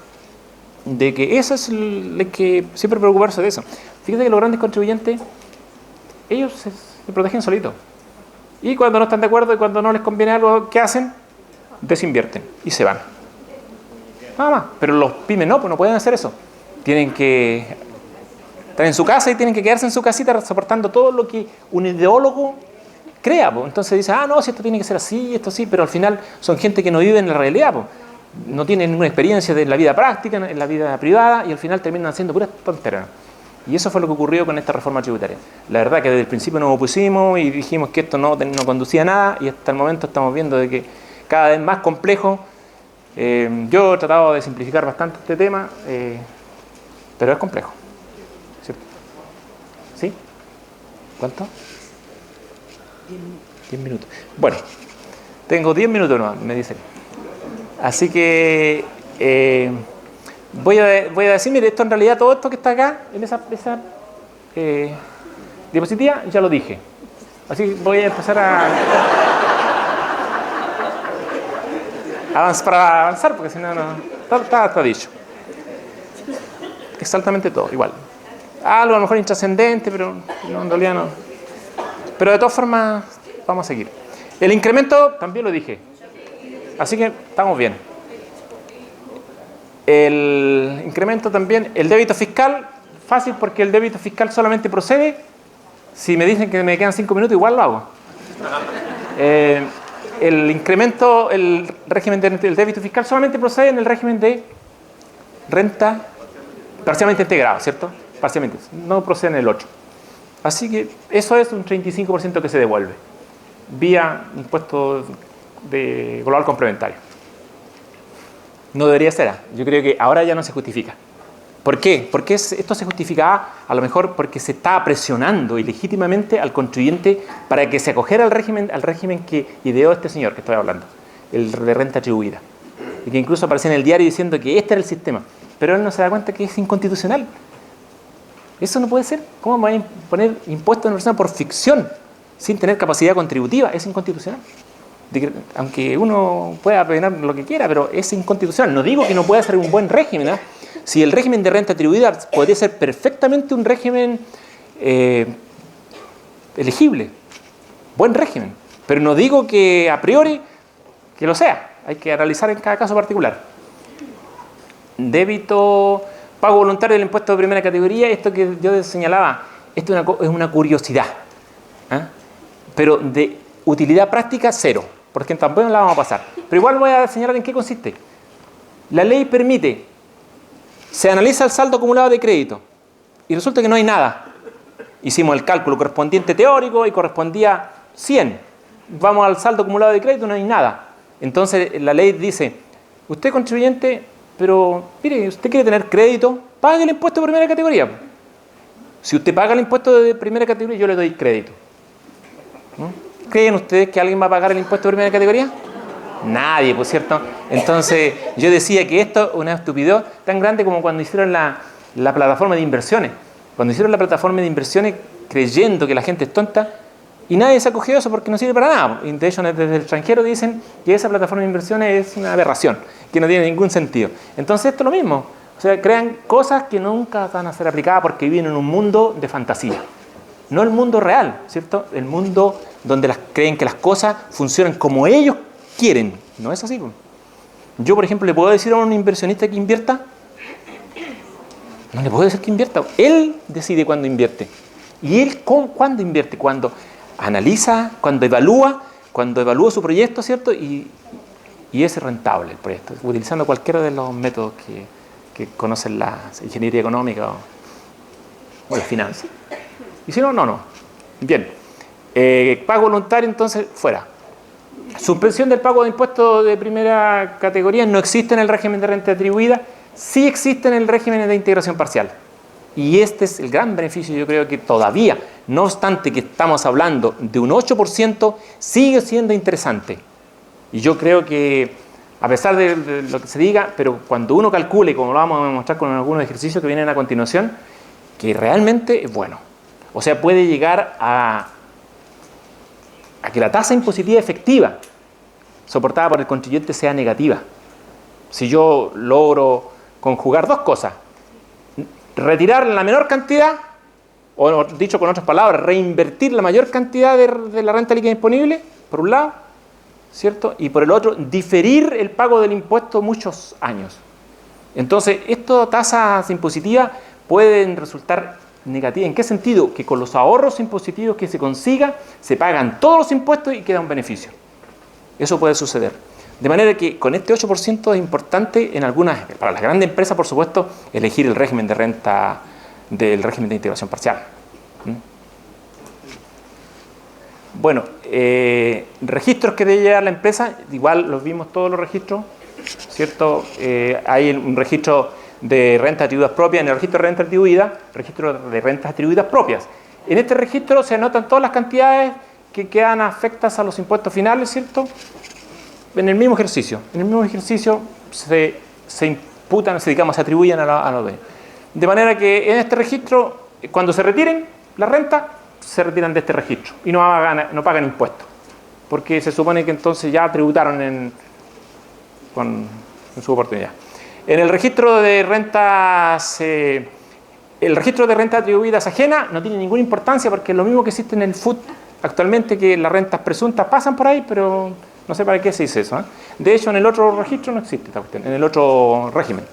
De que eso es lo que siempre preocuparse de eso. Fíjate que los grandes contribuyentes, ellos se protegen solitos. Y cuando no están de acuerdo y cuando no les conviene algo, ¿qué hacen? Desinvierten y se van. Nada más. Pero los pymes no, pues no pueden hacer eso. Tienen que estar en su casa y tienen que quedarse en su casita soportando todo lo que un ideólogo crea. Pues. Entonces dice, no, si esto tiene que ser así, esto sí, pero al final son gente que no vive en la realidad. Pues. No tienen ninguna experiencia de la vida práctica, en la vida privada, y al final terminan haciendo puras tonteras. Y eso fue lo que ocurrió con esta reforma tributaria. La verdad que desde el principio nos opusimos y dijimos que esto no conducía a nada, y hasta el momento estamos viendo de que cada vez más complejo. Yo he tratado de simplificar bastante este tema, pero es complejo. ¿Cierto? ¿Sí? ¿Cuánto? 10 minutos. Bueno, tengo 10 minutos nomás, me dicen. Así que voy a decir, mire, esto en realidad, todo esto que está acá, en esa diapositiva, ya lo dije. Así que voy a empezar para avanzar, porque si no, está dicho. Exactamente todo, igual. Algo a lo mejor intrascendente, pero no, en realidad no. Pero de todas formas, vamos a seguir. El incremento, también lo dije. Así que estamos bien. El incremento también, el débito fiscal, fácil porque el débito fiscal solamente procede, si me dicen que me quedan 5 minutos, igual lo hago. El incremento, el régimen del débito fiscal solamente procede en el régimen de renta parcialmente integrado, ¿cierto? Parcialmente, no procede en el otro. Así que eso es un 35% que se devuelve vía impuesto global complementario. No debería ser. Yo creo que ahora ya no se justifica. ¿Por qué? Porque esto se justificaba a lo mejor porque se estaba presionando ilegítimamente al contribuyente para que se acogiera al régimen que ideó este señor que estoy hablando, el de renta atribuida. Y que incluso aparecía en el diario diciendo que este era el sistema. Pero él no se da cuenta que es inconstitucional. Eso no puede ser. ¿Cómo me van a poner impuestos a una persona por ficción sin tener capacidad contributiva? Es inconstitucional. Aunque uno pueda pedir lo que quiera, pero es inconstitucional. No digo que no pueda ser un buen régimen, ¿eh? Si el régimen de renta atribuida podría ser perfectamente un régimen elegible, buen régimen, pero no digo que a priori que lo sea. Hay que analizar en cada caso particular. Débito, pago voluntario del impuesto de primera categoría, esto que yo señalaba, esto es una curiosidad, ¿eh? Pero de utilidad práctica, cero, porque tampoco la vamos a pasar. Pero igual voy a señalar en qué consiste. La ley permite, se analiza el saldo acumulado de crédito y resulta que no hay nada. Hicimos el cálculo correspondiente teórico y correspondía 100. Vamos al saldo acumulado de crédito, no hay nada. Entonces la ley dice, usted contribuyente, pero mire, usted quiere tener crédito, pague el impuesto de primera categoría. Si usted paga el impuesto de primera categoría, yo le doy crédito. ¿Creen ustedes que alguien va a pagar el impuesto de primera categoría? Nadie, por cierto. Entonces yo decía que esto es una estupidez tan grande como cuando hicieron la plataforma de inversiones. Cuando hicieron la plataforma de inversiones creyendo que la gente es tonta, y nadie se acogió a eso porque no sirve para nada. Y de hecho desde el extranjero dicen que esa plataforma de inversiones es una aberración, que no tiene ningún sentido. Entonces esto es lo mismo. O sea, crean cosas que nunca van a ser aplicadas porque viven en un mundo de fantasía. No el mundo real, ¿cierto? El mundo donde creen que las cosas funcionan como ellos quieren. No es así. Yo, por ejemplo, ¿le puedo decir a un inversionista que invierta? No le puedo decir que invierta. Él decide cuándo invierte. ¿Y él cuándo invierte? Cuando analiza, cuando evalúa su proyecto, ¿cierto? Y es rentable el proyecto, utilizando cualquiera de los métodos que conocen la ingeniería económica o la finanza. Y si no, no. Bien. Pago voluntario, entonces, fuera. Suspensión del pago de impuestos de primera categoría no existe en el régimen de renta atribuida sí existe en el régimen de integración parcial. Y este es el gran beneficio, yo creo que todavía, no obstante que estamos hablando de un 8%, sigue siendo interesante. Y yo creo que, a pesar de lo que se diga, pero cuando uno calcule, como lo vamos a demostrar con algunos ejercicios que vienen a continuación, que realmente es bueno. O sea, puede llegar a que la tasa impositiva efectiva soportada por el contribuyente sea negativa. Si yo logro conjugar dos cosas, retirar la menor cantidad, o dicho con otras palabras, reinvertir la mayor cantidad de la renta líquida disponible, por un lado, ¿cierto? Y por el otro, diferir el pago del impuesto muchos años. Entonces, estas tasas impositivas pueden resultar negativas. ¿En qué sentido? Que con los ahorros impositivos que se consiga, se pagan todos los impuestos y queda un beneficio. Eso puede suceder. De manera que con este 8% es importante en algunas, para las grandes empresas, por supuesto, elegir el régimen de renta del régimen de integración parcial. Bueno, registros que debe llevar la empresa, igual los vimos todos los registros, ¿cierto? Hay un registro de rentas atribuidas propias, en el registro de rentas atribuidas, registro de rentas atribuidas propias. En este registro se anotan todas las cantidades que quedan afectas a los impuestos finales, ¿cierto? En el mismo ejercicio. En el mismo ejercicio se imputan, se atribuyen a los bienes. De manera que en este registro, cuando se retiren la renta, se retiran de este registro y no pagan impuestos. Porque se supone que entonces ya tributaron en su oportunidad. En el registro de rentas, el registro de rentas atribuidas ajenas no tiene ninguna importancia porque es lo mismo que existe en el FUT actualmente, que las rentas presuntas pasan por ahí, pero no sé para qué se dice eso. De hecho, en el otro registro no existe esta cuestión, en el otro régimen.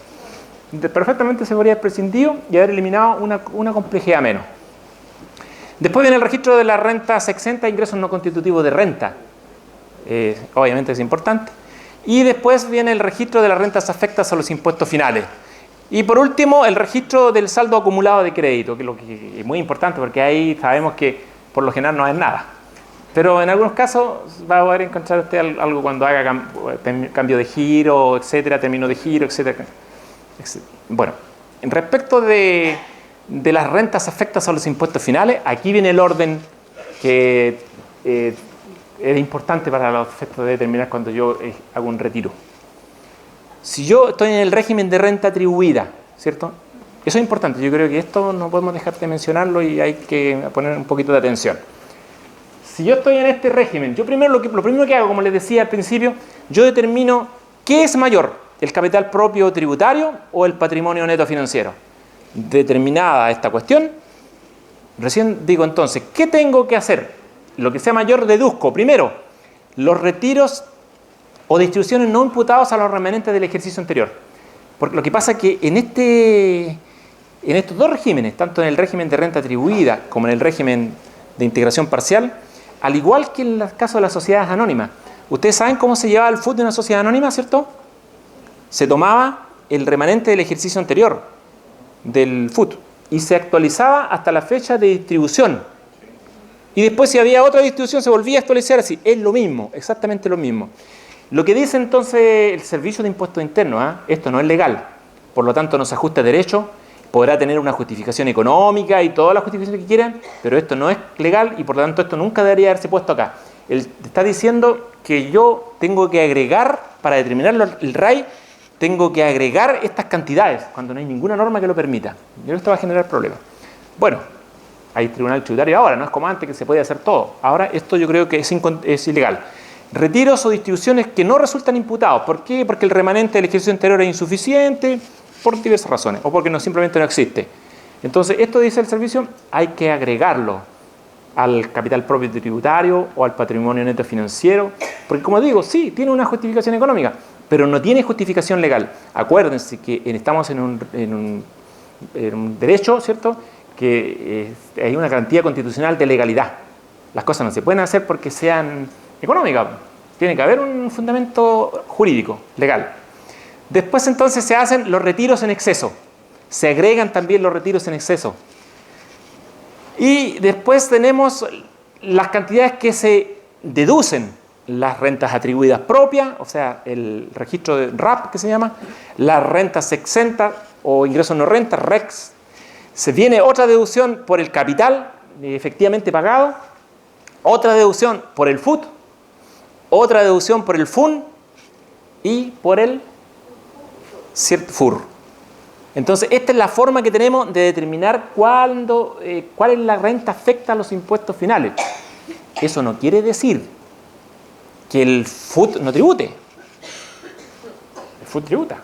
Perfectamente se podría haber prescindido y haber eliminado una complejidad menos. Después viene el registro de las rentas exentas e ingresos no constitutivos de renta. Obviamente es importante. Y después viene el registro de las rentas afectas a los impuestos finales. Y por último, el registro del saldo acumulado de crédito, que es muy importante porque ahí sabemos que por lo general no es nada. Pero en algunos casos va a poder encontrar usted algo cuando haga cambio de giro, etcétera, término de giro, etcétera. Bueno, en respecto de las rentas afectas a los impuestos finales, aquí viene el orden que es importante para los efectos de determinar cuando yo hago un retiro. Si yo estoy en el régimen de renta atribuida, ¿cierto? Eso es importante, yo creo que esto no podemos dejar de mencionarlo y hay que poner un poquito de atención. Si yo estoy en este régimen, yo lo primero que hago, como les decía al principio, yo determino qué es mayor, el capital propio tributario o el patrimonio neto financiero. Determinada esta cuestión, recién digo entonces, ¿qué tengo que hacer? Lo que sea mayor deduzco, primero, los retiros o distribuciones no imputados a los remanentes del ejercicio anterior. Porque lo que pasa es que en estos dos regímenes, tanto en el régimen de renta atribuida como en el régimen de integración parcial, al igual que en el caso de las sociedades anónimas, ustedes saben cómo se llevaba el FUT de una sociedad anónima, ¿cierto? Se tomaba el remanente del ejercicio anterior del FUT y se actualizaba hasta la fecha de distribución. Y después, si había otra distribución, se volvía a actualizar así. Es lo mismo, exactamente lo mismo. Lo que dice entonces el Servicio de Impuestos Internos, esto no es legal, por lo tanto no se ajusta a derecho, podrá tener una justificación económica y todas las justificaciones que quieran, pero esto no es legal y por lo tanto esto nunca debería haberse puesto acá. Él está diciendo que yo tengo que agregar, para determinar el RAI, tengo que agregar estas cantidades, cuando no hay ninguna norma que lo permita. Y esto va a generar problemas. Bueno, hay tribunal tributario ahora, no es como antes que se podía hacer todo. Ahora esto yo creo que es ilegal. Retiros o distribuciones que no resultan imputados. ¿Por qué? Porque el remanente del ejercicio anterior es insuficiente, por diversas razones, o porque simplemente no existe. Entonces, esto dice el servicio, hay que agregarlo al capital propio tributario o al patrimonio neto financiero, porque como digo, sí, tiene una justificación económica, pero no tiene justificación legal. Acuérdense que estamos en un derecho, ¿cierto?, que hay una garantía constitucional de legalidad. Las cosas no se pueden hacer porque sean económicas. Tiene que haber un fundamento jurídico, legal. Después entonces se hacen los retiros en exceso. Se agregan también los retiros en exceso. Y después tenemos las cantidades que se deducen. las rentas atribuidas propias, o sea, el registro de RAP que se llama, las rentas exentas o ingresos no renta, REX. Se viene otra deducción por el capital efectivamente pagado, otra deducción por el FUT, otra deducción por el FUN y por el FUR. Entonces, esta es la forma que tenemos de determinar cuál es la renta afecta a los impuestos finales. Eso no quiere decir que el FUT no tribute. El FUT tributa.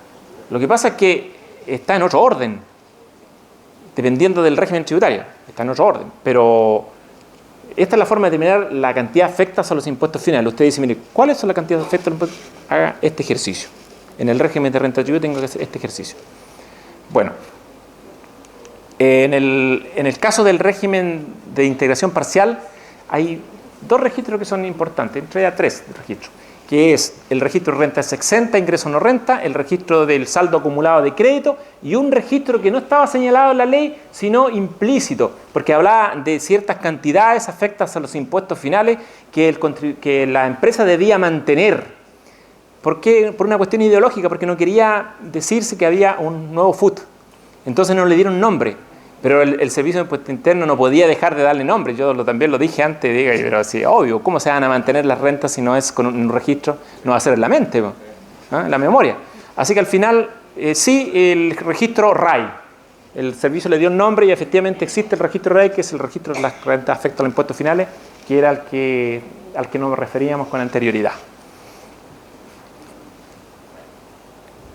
Lo que pasa es que está en otro orden, dependiendo del régimen tributario. Está en otro orden. Pero esta es la forma de determinar la cantidad afecta a los impuestos finales. Usted dice, mire, ¿cuáles son las cantidades afectas a los impuestos? Haga este ejercicio. En el régimen de renta tributaria tengo que hacer este ejercicio. Bueno, en el caso del régimen de integración parcial, hay dos registros que son importantes, entre ellas tres registros, que es el registro de rentas exenta, ingreso no renta, el registro del saldo acumulado de crédito y un registro que no estaba señalado en la ley, sino implícito, porque hablaba de ciertas cantidades afectas a los impuestos finales que la empresa debía mantener. ¿Por qué? Por una cuestión ideológica, porque no quería decirse que había un nuevo FUT. Entonces no le dieron nombre. Pero el Servicio de Impuesto Interno no podía dejar de darle nombre. Yo también lo dije antes, pero sí, obvio, ¿cómo se van a mantener las rentas si no es con un registro? No va a ser en la mente, en la memoria. Así que al final, sí, el registro RAI. El servicio le dio un nombre y efectivamente existe el registro RAI, que es el registro de las rentas afectas a los impuestos finales, que era al que nos referíamos con anterioridad.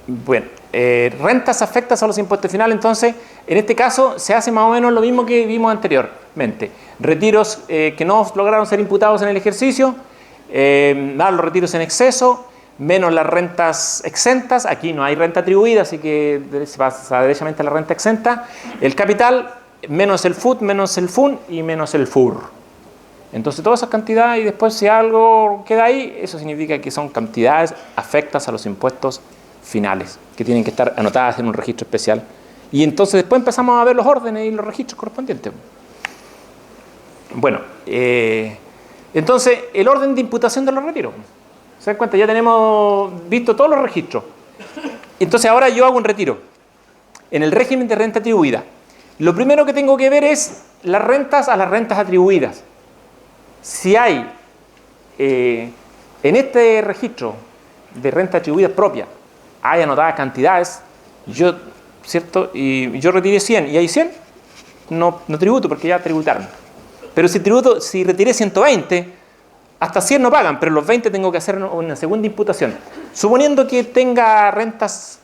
Bueno, rentas afectas a los impuestos finales, entonces, en este caso se hace más o menos lo mismo que vimos anteriormente. Retiros que no lograron ser imputados en el ejercicio, más los retiros en exceso, menos las rentas exentas, aquí no hay renta atribuida, así que se pasa derechamente a la renta exenta, el capital, menos el FUT, menos el FUN y menos el FUR. Entonces todas esas cantidades y después si algo queda ahí, eso significa que son cantidades afectas a los impuestos finales, que tienen que estar anotadas en un registro especial. Y entonces después empezamos a ver los órdenes y los registros correspondientes. Bueno, entonces el orden de imputación de los retiros. ¿Se dan cuenta? Ya tenemos visto todos los registros. Entonces ahora yo hago un retiro en el régimen de renta atribuida. Lo primero que tengo que ver es las rentas a las rentas atribuidas. Si hay en este registro de renta atribuida propia hay anotadas cantidades, ¿cierto? Y yo retiré 100 y hay 100, no tributo porque ya tributaron. Pero si retiré 120, hasta 100 no pagan, pero los 20 tengo que hacer una segunda imputación. Suponiendo que tenga rentas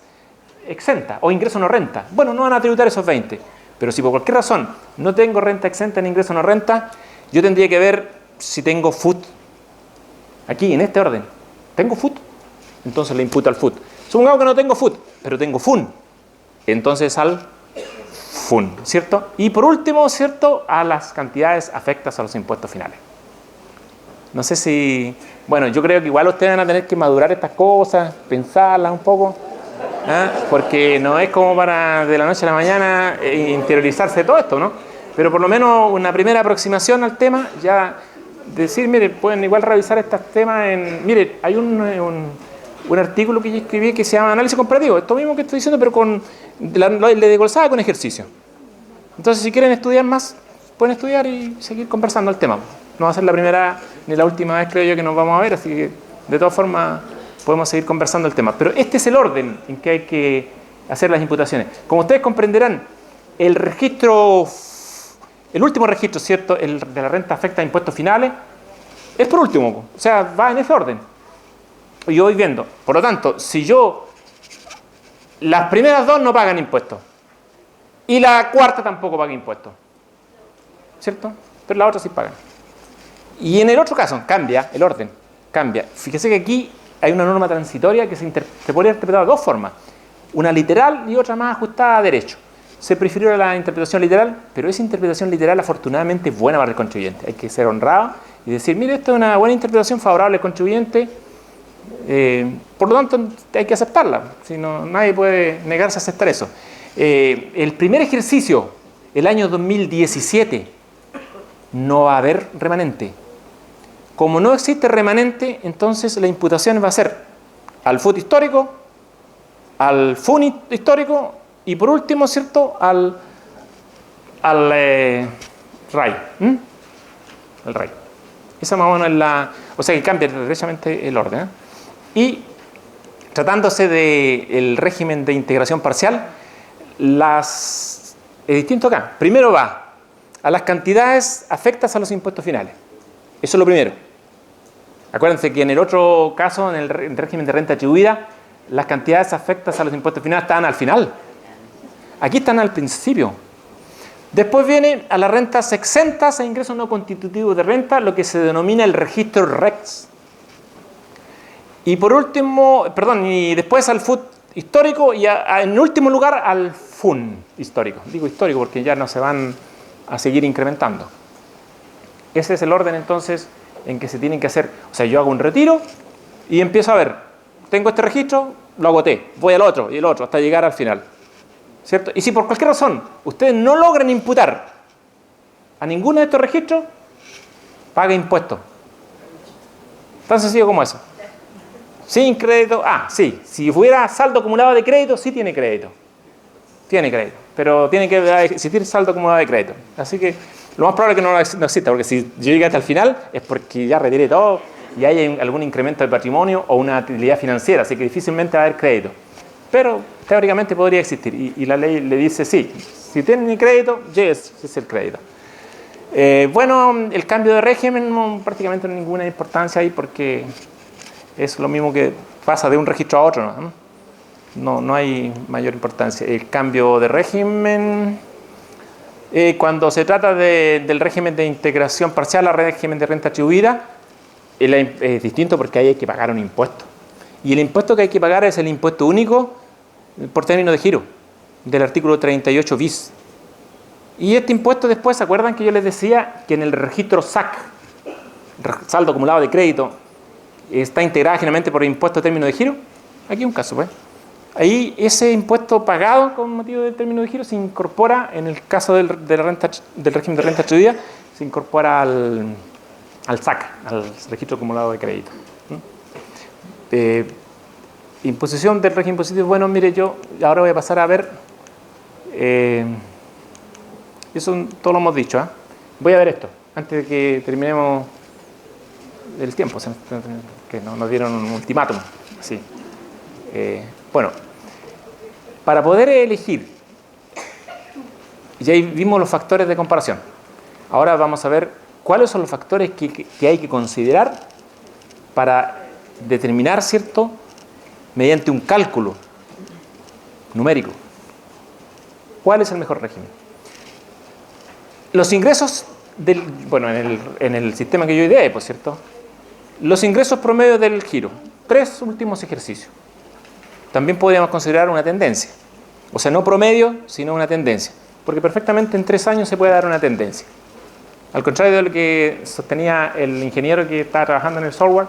exentas o ingreso no renta, bueno, no van a tributar esos 20. Pero si por cualquier razón no tengo renta exenta ni ingreso no renta, yo tendría que ver si tengo FUT. Aquí, en este orden, ¿tengo FUT? Entonces le imputo al FUT. Supongamos que no tengo FUT, pero tengo FUN. Entonces al FUN, ¿cierto? Y por último, ¿cierto? A las cantidades afectas a los impuestos finales. No sé si... Bueno, yo creo que igual ustedes van a tener que madurar estas cosas, pensarlas un poco, porque no es como para de la noche a la mañana interiorizarse de todo esto, ¿no? Pero por lo menos una primera aproximación al tema, ya decir, mire, pueden igual revisar estos temas mire, hay un artículo que yo escribí que se llama Análisis Comparativo, esto mismo que estoy diciendo, pero con la de Golsada con ejercicio. Entonces, si quieren estudiar más, pueden estudiar y seguir conversando el tema. No va a ser la primera ni la última vez, creo yo, que nos vamos a ver, así que de todas formas podemos seguir conversando el tema. Pero este es el orden en que hay que hacer las imputaciones. Como ustedes comprenderán, el último registro, ¿cierto?, el de la renta afecta a impuestos finales, es por último, o sea, va en ese orden. Yo voy viendo. Por lo tanto, si las primeras dos no pagan impuestos y la cuarta tampoco paga impuestos, ¿cierto? Pero las otras sí pagan. Y en el otro caso, cambia el orden, cambia. Fíjese que aquí hay una norma transitoria que se puede interpretar de dos formas. Una literal y otra más ajustada a derecho. Se prefirió la interpretación literal, pero esa interpretación literal afortunadamente es buena para el contribuyente. Hay que ser honrado y decir, mire, esto es una buena interpretación favorable al contribuyente, por lo tanto hay que aceptarla. Si no, nadie puede negarse a aceptar eso. El primer ejercicio, el año 2017, no va a haber remanente. Como no existe remanente, entonces la imputación va a ser al FUT histórico, al FUN histórico y por último, ¿cierto?, al RAI. El RAI. Esa más o menos es la... O sea que cambia derechamente el orden. Y tratándose del régimen de integración parcial, es distinto acá. Primero va a las cantidades afectas a los impuestos finales. Eso es lo primero. Acuérdense que en el otro caso, en el régimen de renta atribuida, las cantidades afectas a los impuestos finales estaban al final. Aquí están al principio. Después viene a las rentas exentas e ingresos no constitutivos de renta, lo que se denomina el registro REX. Y por último, y después al FUT histórico y en último lugar al FUN histórico. Digo histórico porque ya no se van a seguir incrementando. Ese es el orden entonces en que se tienen que hacer. O sea, yo hago un retiro y empiezo a ver, tengo este registro, lo agoté, voy al otro y el otro hasta llegar al final. ¿Cierto? Y si por cualquier razón ustedes no logran imputar a ninguno de estos registros, paga impuestos. Tan sencillo como eso. Sin crédito, sí, si hubiera saldo acumulado de crédito, sí tiene crédito. Tiene crédito, pero tiene que existir saldo acumulado de crédito. Así que lo más probable es que no exista, porque si yo llegué hasta el final es porque ya retiré todo y hay algún incremento de patrimonio o una utilidad financiera, así que difícilmente va a haber crédito. Pero teóricamente podría existir y la ley le dice sí, si tiene crédito, yes, es el crédito. El cambio de régimen prácticamente no hay ninguna importancia ahí porque es lo mismo que pasa de un registro a otro, ¿no? No hay mayor importancia. El cambio de régimen, cuando se trata del régimen de integración parcial al régimen de renta atribuida, es distinto porque ahí hay que pagar un impuesto. Y el impuesto que hay que pagar es el impuesto único por término de giro, del artículo 38 bis. Y este impuesto después, ¿se acuerdan que yo les decía que en el registro SAC, saldo acumulado de crédito, está integrada generalmente por el impuesto de término de giro? Aquí un caso, pues. Ahí ese impuesto pagado con motivo del término de giro se incorpora, en el caso del régimen de renta atribuida, se incorpora al SAC, al registro acumulado de crédito. Imposición del régimen impositivo. Bueno, mire, yo ahora voy a pasar a ver, eso todo lo hemos dicho, voy a ver esto antes de que terminemos el tiempo, que nos dieron un ultimátum. Sí. Para poder elegir, ya vimos los factores de comparación. Ahora vamos a ver cuáles son los factores que hay que considerar para determinar, ¿cierto?, mediante un cálculo numérico, ¿cuál es el mejor régimen? Los ingresos en el sistema que yo ideé, por cierto, los ingresos promedio del giro, 3 últimos ejercicios. También podríamos considerar una tendencia, o sea, no promedio, sino una tendencia, porque perfectamente en 3 años se puede dar una tendencia. Al contrario de lo que sostenía el ingeniero que estaba trabajando en el software,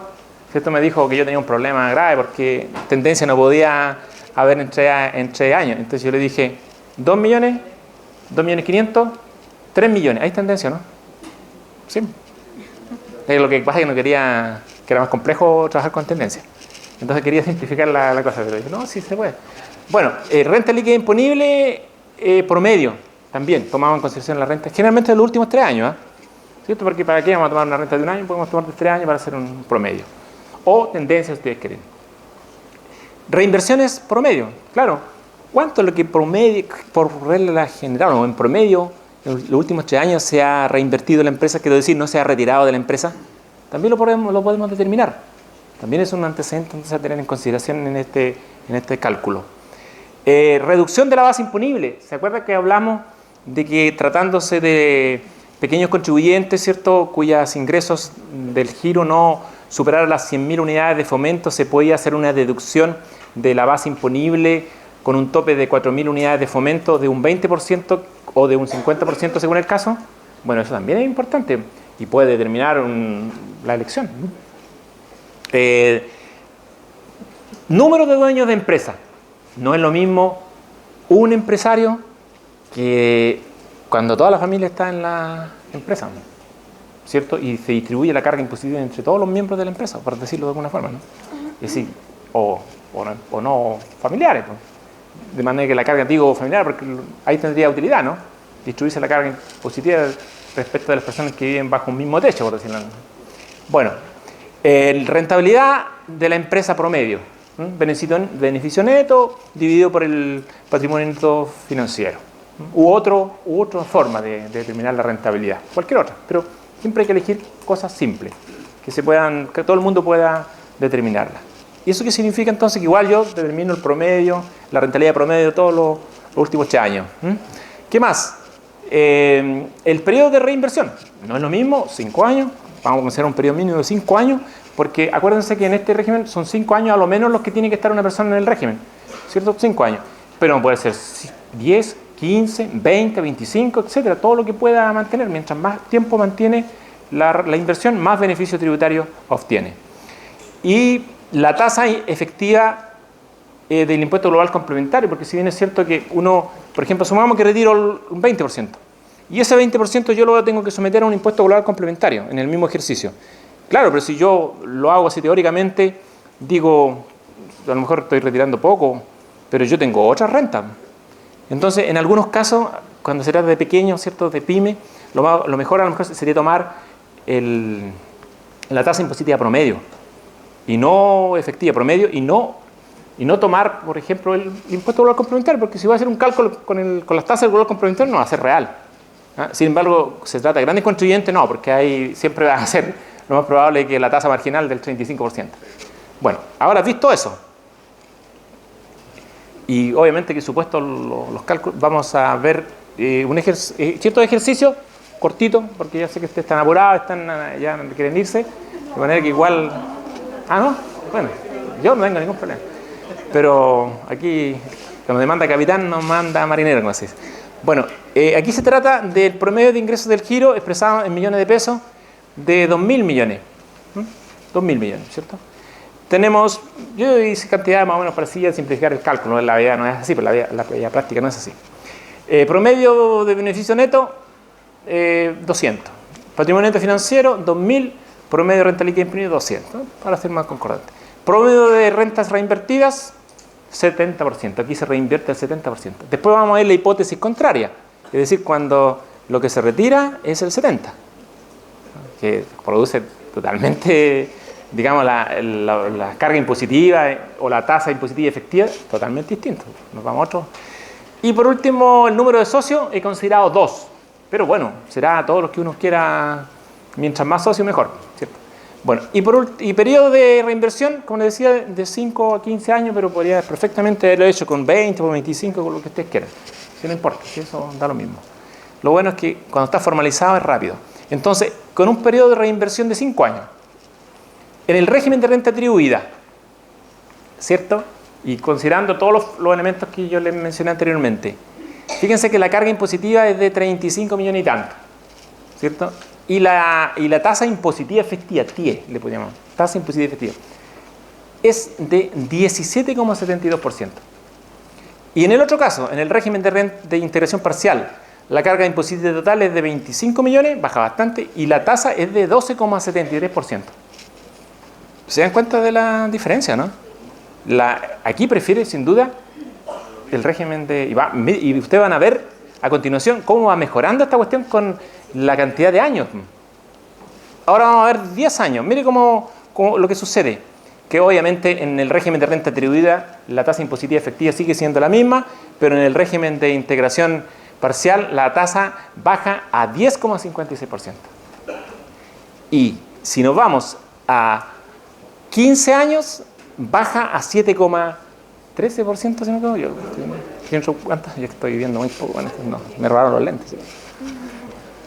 ¿cierto? Me dijo que yo tenía un problema grave porque tendencia no podía haber entre años. Entonces yo le dije, 2 millones, 2.500.000, 3 millones. Hay tendencia, ¿no? Sí. Lo que pasa es que no quería, que era más complejo trabajar con tendencia. Entonces quería simplificar la cosa. Pero dije, no, sí se puede. Bueno, renta líquida imponible promedio, también tomamos en consideración la renta, generalmente de los últimos 3 años, ¿cierto? Porque para qué vamos a tomar una renta de 1 año, podemos tomar de 3 años para hacer un promedio. O tendencia, si ustedes quieren. Reinversiones promedio, claro. ¿Cuánto es lo que promedio, por regla general o en promedio, en los últimos 3 años se ha reinvertido en la empresa? Quiero decir, no se ha retirado de la empresa. También lo podemos determinar. También es un antecedente entonces, a tener en consideración en este cálculo. Reducción de la base imponible. ¿Se acuerda que hablamos de que tratándose de pequeños contribuyentes, ¿cierto?, cuyos ingresos del giro no superaran las 100.000 unidades de fomento, se podía hacer una deducción de la base imponible con un tope de 4.000 unidades de fomento de un 20% o de un 50% según el caso? Bueno, eso también es importante y puede determinar la elección. Número de dueños de empresa. No es lo mismo un empresario que cuando toda la familia está en la empresa. ¿cierto? Y se distribuye la carga impositiva entre todos los miembros de la empresa, por decirlo de alguna forma, ¿no? Es decir, o no familiares, ¿no? De manera que la carga, digo familiar, porque ahí tendría utilidad, ¿no? Distribuirse la carga impositiva respecto de las personas que viven bajo un mismo techo, por decirlo. Bueno, rentabilidad de la empresa promedio, beneficio neto dividido por el patrimonio neto financiero, u otra forma de determinar la rentabilidad, cualquier otra, pero siempre hay que elegir cosas simples, que todo el mundo pueda determinarla. ¿Y eso qué significa entonces? Que igual yo determino el promedio, la rentabilidad promedio de todos los últimos 8 años. ¿Qué más? El periodo de reinversión. No es lo mismo, 5 años. Vamos a considerar un periodo mínimo de 5 años, porque acuérdense que en este régimen son 5 años a lo menos los que tiene que estar una persona en el régimen. ¿Cierto? 5 años. Pero no puede ser 10, 15, 20, 25, etcétera. Todo lo que pueda mantener. Mientras más tiempo mantiene la inversión, más beneficio tributario obtiene. Y la tasa efectiva del impuesto global complementario, porque si bien es cierto que uno, por ejemplo, sumamos que retiro un 20%, y ese 20% yo lo tengo que someter a un impuesto global complementario en el mismo ejercicio. Claro, pero si yo lo hago así teóricamente, digo, a lo mejor estoy retirando poco, pero yo tengo otras rentas. Entonces, en algunos casos, cuando se trata de pequeños, ¿cierto?, de pyme, lo mejor a lo mejor sería tomar la tasa impositiva promedio, y no efectiva promedio, y no tomar, por ejemplo, el impuesto global complementario, porque si voy a hacer un cálculo con las tasas del global complementario no va a ser real. Sin embargo, se trata de grandes contribuyentes, no, porque siempre va a ser lo más probable que la tasa marginal del 35%. Bueno, ahora visto eso, y obviamente que supuesto los cálculos, vamos a ver cierto ejercicio cortito, porque ya sé que ustedes están apurados, ya quieren irse, de manera que igual... ¿no? Bueno, yo no tengo ningún problema. Pero aquí, cuando demanda capitán, nos manda marinero, como se dice. Bueno, aquí se trata del promedio de ingresos del giro expresado en millones de pesos de 2.000 millones. 2.000 millones, ¿cierto? Tenemos, yo hice cantidades más o menos parecidas, simplificar el cálculo, la vida no es así, pero la vida práctica no es así. Promedio de beneficio neto, 200. Patrimonio neto financiero, 2.000. Promedio de renta líquida imprimido, 200, para ser más concordante. Promedio de rentas reinvertidas, 70%. Aquí se reinvierte el 70%. Después vamos a ver la hipótesis contraria, es decir, cuando lo que se retira es el 70%, que produce totalmente, digamos, la carga impositiva o la tasa impositiva efectiva, totalmente distinto. Nos vamos a otro. Y por último, el número de socios he considerado 2, pero bueno, será todos los que uno quiera. Mientras más socios, mejor, ¿cierto? Bueno, y periodo de reinversión, como les decía, de 5 a 15 años, pero podría perfectamente haberlo hecho con 20 o 25, con lo que ustedes quieran. Si no importa, si eso da lo mismo. Lo bueno es que cuando está formalizado es rápido. Entonces, con un periodo de reinversión de 5 años, en el régimen de renta atribuida, ¿cierto? Y considerando todos los elementos que yo les mencioné anteriormente, fíjense que la carga impositiva es de 35 millones y tanto, ¿cierto? Y la tasa impositiva efectiva, TIE, le podemos llamar, tasa impositiva efectiva, es de 17,72%. Y en el otro caso, en el régimen de integración parcial, la carga impositiva total es de 25 millones, baja bastante, y la tasa es de 12,73%. ¿Se dan cuenta de la diferencia, no? Aquí prefiere, sin duda, el régimen de... Y ustedes van a ver a continuación cómo va mejorando esta cuestión con la cantidad de años. Ahora vamos a ver 10 años. Mire cómo lo que sucede. Que obviamente en el régimen de renta atribuida la tasa impositiva efectiva sigue siendo la misma, pero en el régimen de integración parcial la tasa baja a 10,56%. Y si nos vamos a 15 años, baja a 7,13%, si no creo yo. ¿Cuántas? Yo estoy viendo muy poco. Bueno, no, me robaron los lentes.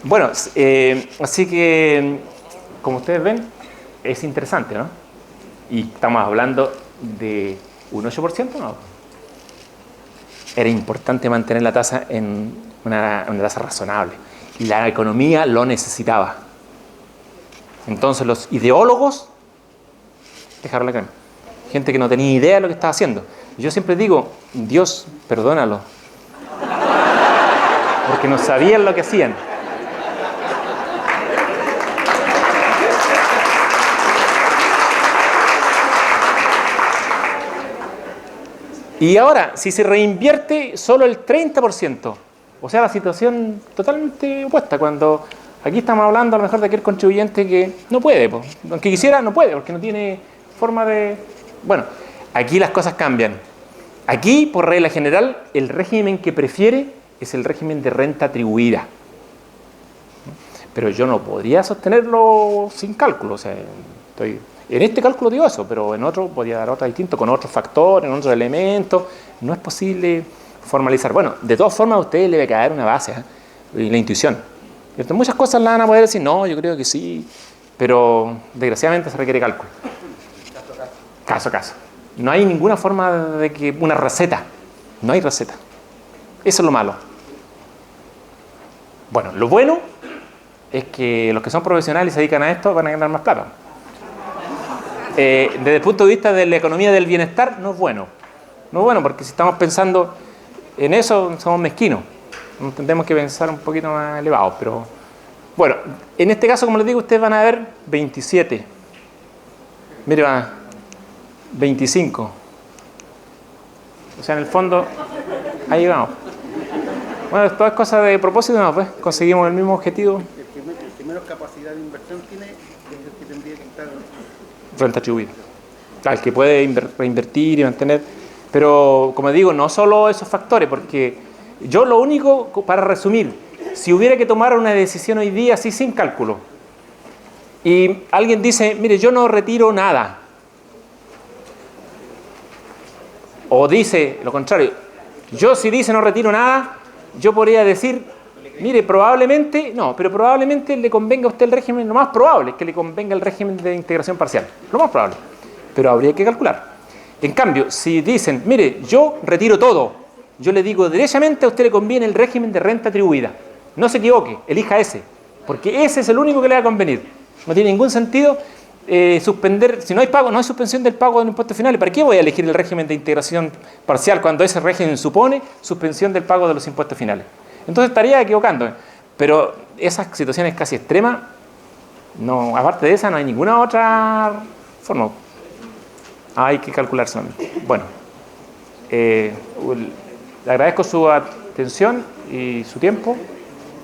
Bueno, así que, como ustedes ven, es interesante, ¿no? Y estamos hablando de un 8%, ¿no? Era importante mantener la tasa en una tasa razonable. Y la economía lo necesitaba. Entonces los ideólogos dejaron la crema. Gente que no tenía idea de lo que estaba haciendo. Yo siempre digo, Dios, perdónalo. Porque no sabían lo que hacían. Y ahora, si se reinvierte solo el 30%, o sea, la situación totalmente opuesta, cuando aquí estamos hablando a lo mejor de aquel contribuyente que no puede, pues, aunque quisiera, no puede, porque no tiene forma de... Bueno, aquí las cosas cambian. Aquí, por regla general, el régimen que prefiere es el régimen de renta atribuida. Pero yo no podría sostenerlo sin cálculo. O sea, en este cálculo digo eso, pero en otro podría dar otra distinto, con otros factores, en otros elementos. No es posible formalizar. Bueno, de todas formas a ustedes le va a caer una base, y la intuición. ¿Cierto? Muchas cosas la van a poder decir, no, yo creo que sí, pero desgraciadamente se requiere cálculo. Caso a caso. No hay ninguna forma de que una receta. No hay receta. Eso es lo malo. Bueno, lo bueno es que los que son profesionales y se dedican a esto van a ganar más plata. Desde el punto de vista de la economía del bienestar, no es bueno. No es bueno porque si estamos pensando en eso, somos mezquinos. Tendremos que pensar un poquito más elevados. Pero bueno, en este caso, como les digo, ustedes van a ver 27. Mire, va 25. O sea, en el fondo, ahí vamos. Bueno, esto es cosa de propósito, no, pues conseguimos el mismo objetivo. El que menos capacidad de inversión tiene es el que tendría que estar... Renta atribuida. Claro, el que puede reinvertir y mantener. Pero, como digo, no solo esos factores, porque yo lo único, para resumir, si hubiera que tomar una decisión hoy día así sin cálculo, y alguien dice, mire, yo no retiro nada, o dice lo contrario, yo si dice no retiro nada, yo podría decir, mire, probablemente, no, pero probablemente le convenga a usted el régimen, lo más probable es que le convenga el régimen de integración parcial, lo más probable, pero habría que calcular. En cambio, si dicen, mire, yo retiro todo, yo le digo derechamente a usted le conviene el régimen de renta atribuida. No se equivoque, elija ese, porque ese es el único que le va a convenir. No tiene ningún sentido suspender, si no hay pago, no hay suspensión del pago de los impuestos finales. ¿Para qué voy a elegir el régimen de integración parcial cuando ese régimen supone suspensión del pago de los impuestos finales? Entonces estaría equivocándome. Pero esas situaciones casi extremas, no, aparte de esa, no hay ninguna otra forma. Hay que calcular solamente. Bueno, le agradezco su atención y su tiempo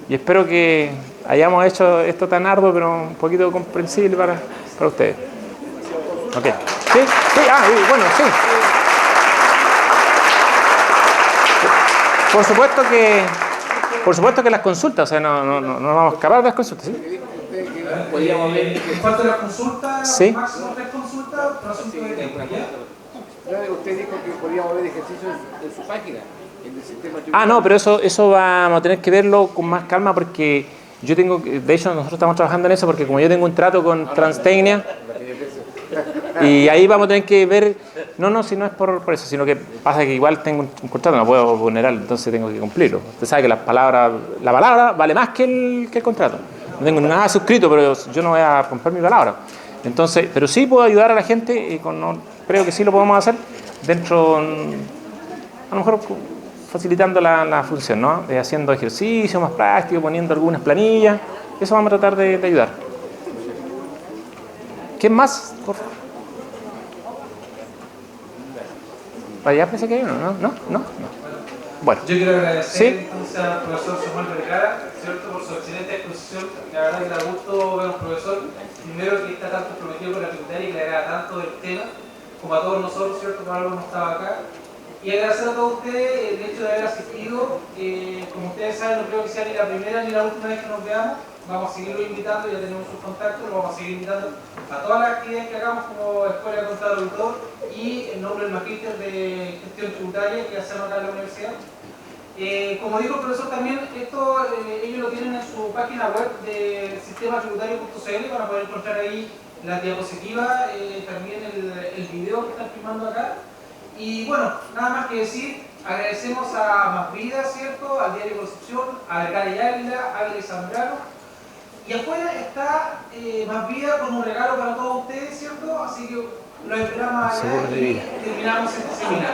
y espero que hayamos hecho esto tan arduo pero un poquito comprensible para ustedes. Ok. ¿Sí? Sí, bueno, sí. Por supuesto que las consultas, o sea, no vamos a escapar de las consultas, ¿sí? En cuanto a las consultas, sí. Máximo 3 consultas, por asunto de tiempo, ¿ya? Usted dijo que podíamos ver ejercicios en su página, en el sistema tributario. No, pero eso vamos a tener que verlo con más calma porque yo tengo, de hecho nosotros estamos trabajando en eso porque como yo tengo un trato con Transtecnia y ahí vamos a tener que ver, si no es por eso, sino que pasa que igual tengo un contrato, no puedo vulnerar, entonces tengo que cumplirlo. Usted sabe que la palabra vale más que el contrato. No tengo nada suscrito, pero yo no voy a romper mi palabra. Entonces, pero sí puedo ayudar a la gente, y creo que sí lo podemos hacer dentro, a lo mejor facilitando la función, ¿no? Haciendo ejercicios más prácticos, poniendo algunas planillas. Eso vamos a tratar de ayudar. ¿Quién más? Por favor. Allá parece que hay uno, ¿no? Bueno. Yo quiero agradecer ¿sí? entonces al profesor Samuel Vergara, ¿cierto? Por su excelente exposición. La verdad que da gusto ver a un profesor, primero que está tan comprometido con la tributaria y que le agrada tanto del tema, como a todos nosotros, ¿cierto? Por algo no estaba acá. Y agradecer a todos ustedes el hecho de haber asistido. Como ustedes saben, no creo que sea ni la primera ni la última vez que nos veamos. Vamos a seguirlo invitando, ya tenemos sus contactos, lo vamos a seguir invitando a todas las actividades que hagamos como Escuela de Contador Auditor y en nombre del Magíster de Gestión Tributaria que hacemos acá en la universidad. Como dijo el profesor también, esto ellos lo tienen en su página web de sistematributario.cl, van a poder encontrar ahí la diapositiva, también el video que están filmando acá. Y bueno, nada más que decir, agradecemos a Más Vida, ¿cierto? Al Diario Concepción, a Vergara y Águila y Zambrano. Y afuera está Más Vida con un regalo para todos ustedes, ¿cierto? Así que los esperamos allá y terminamos este seminario.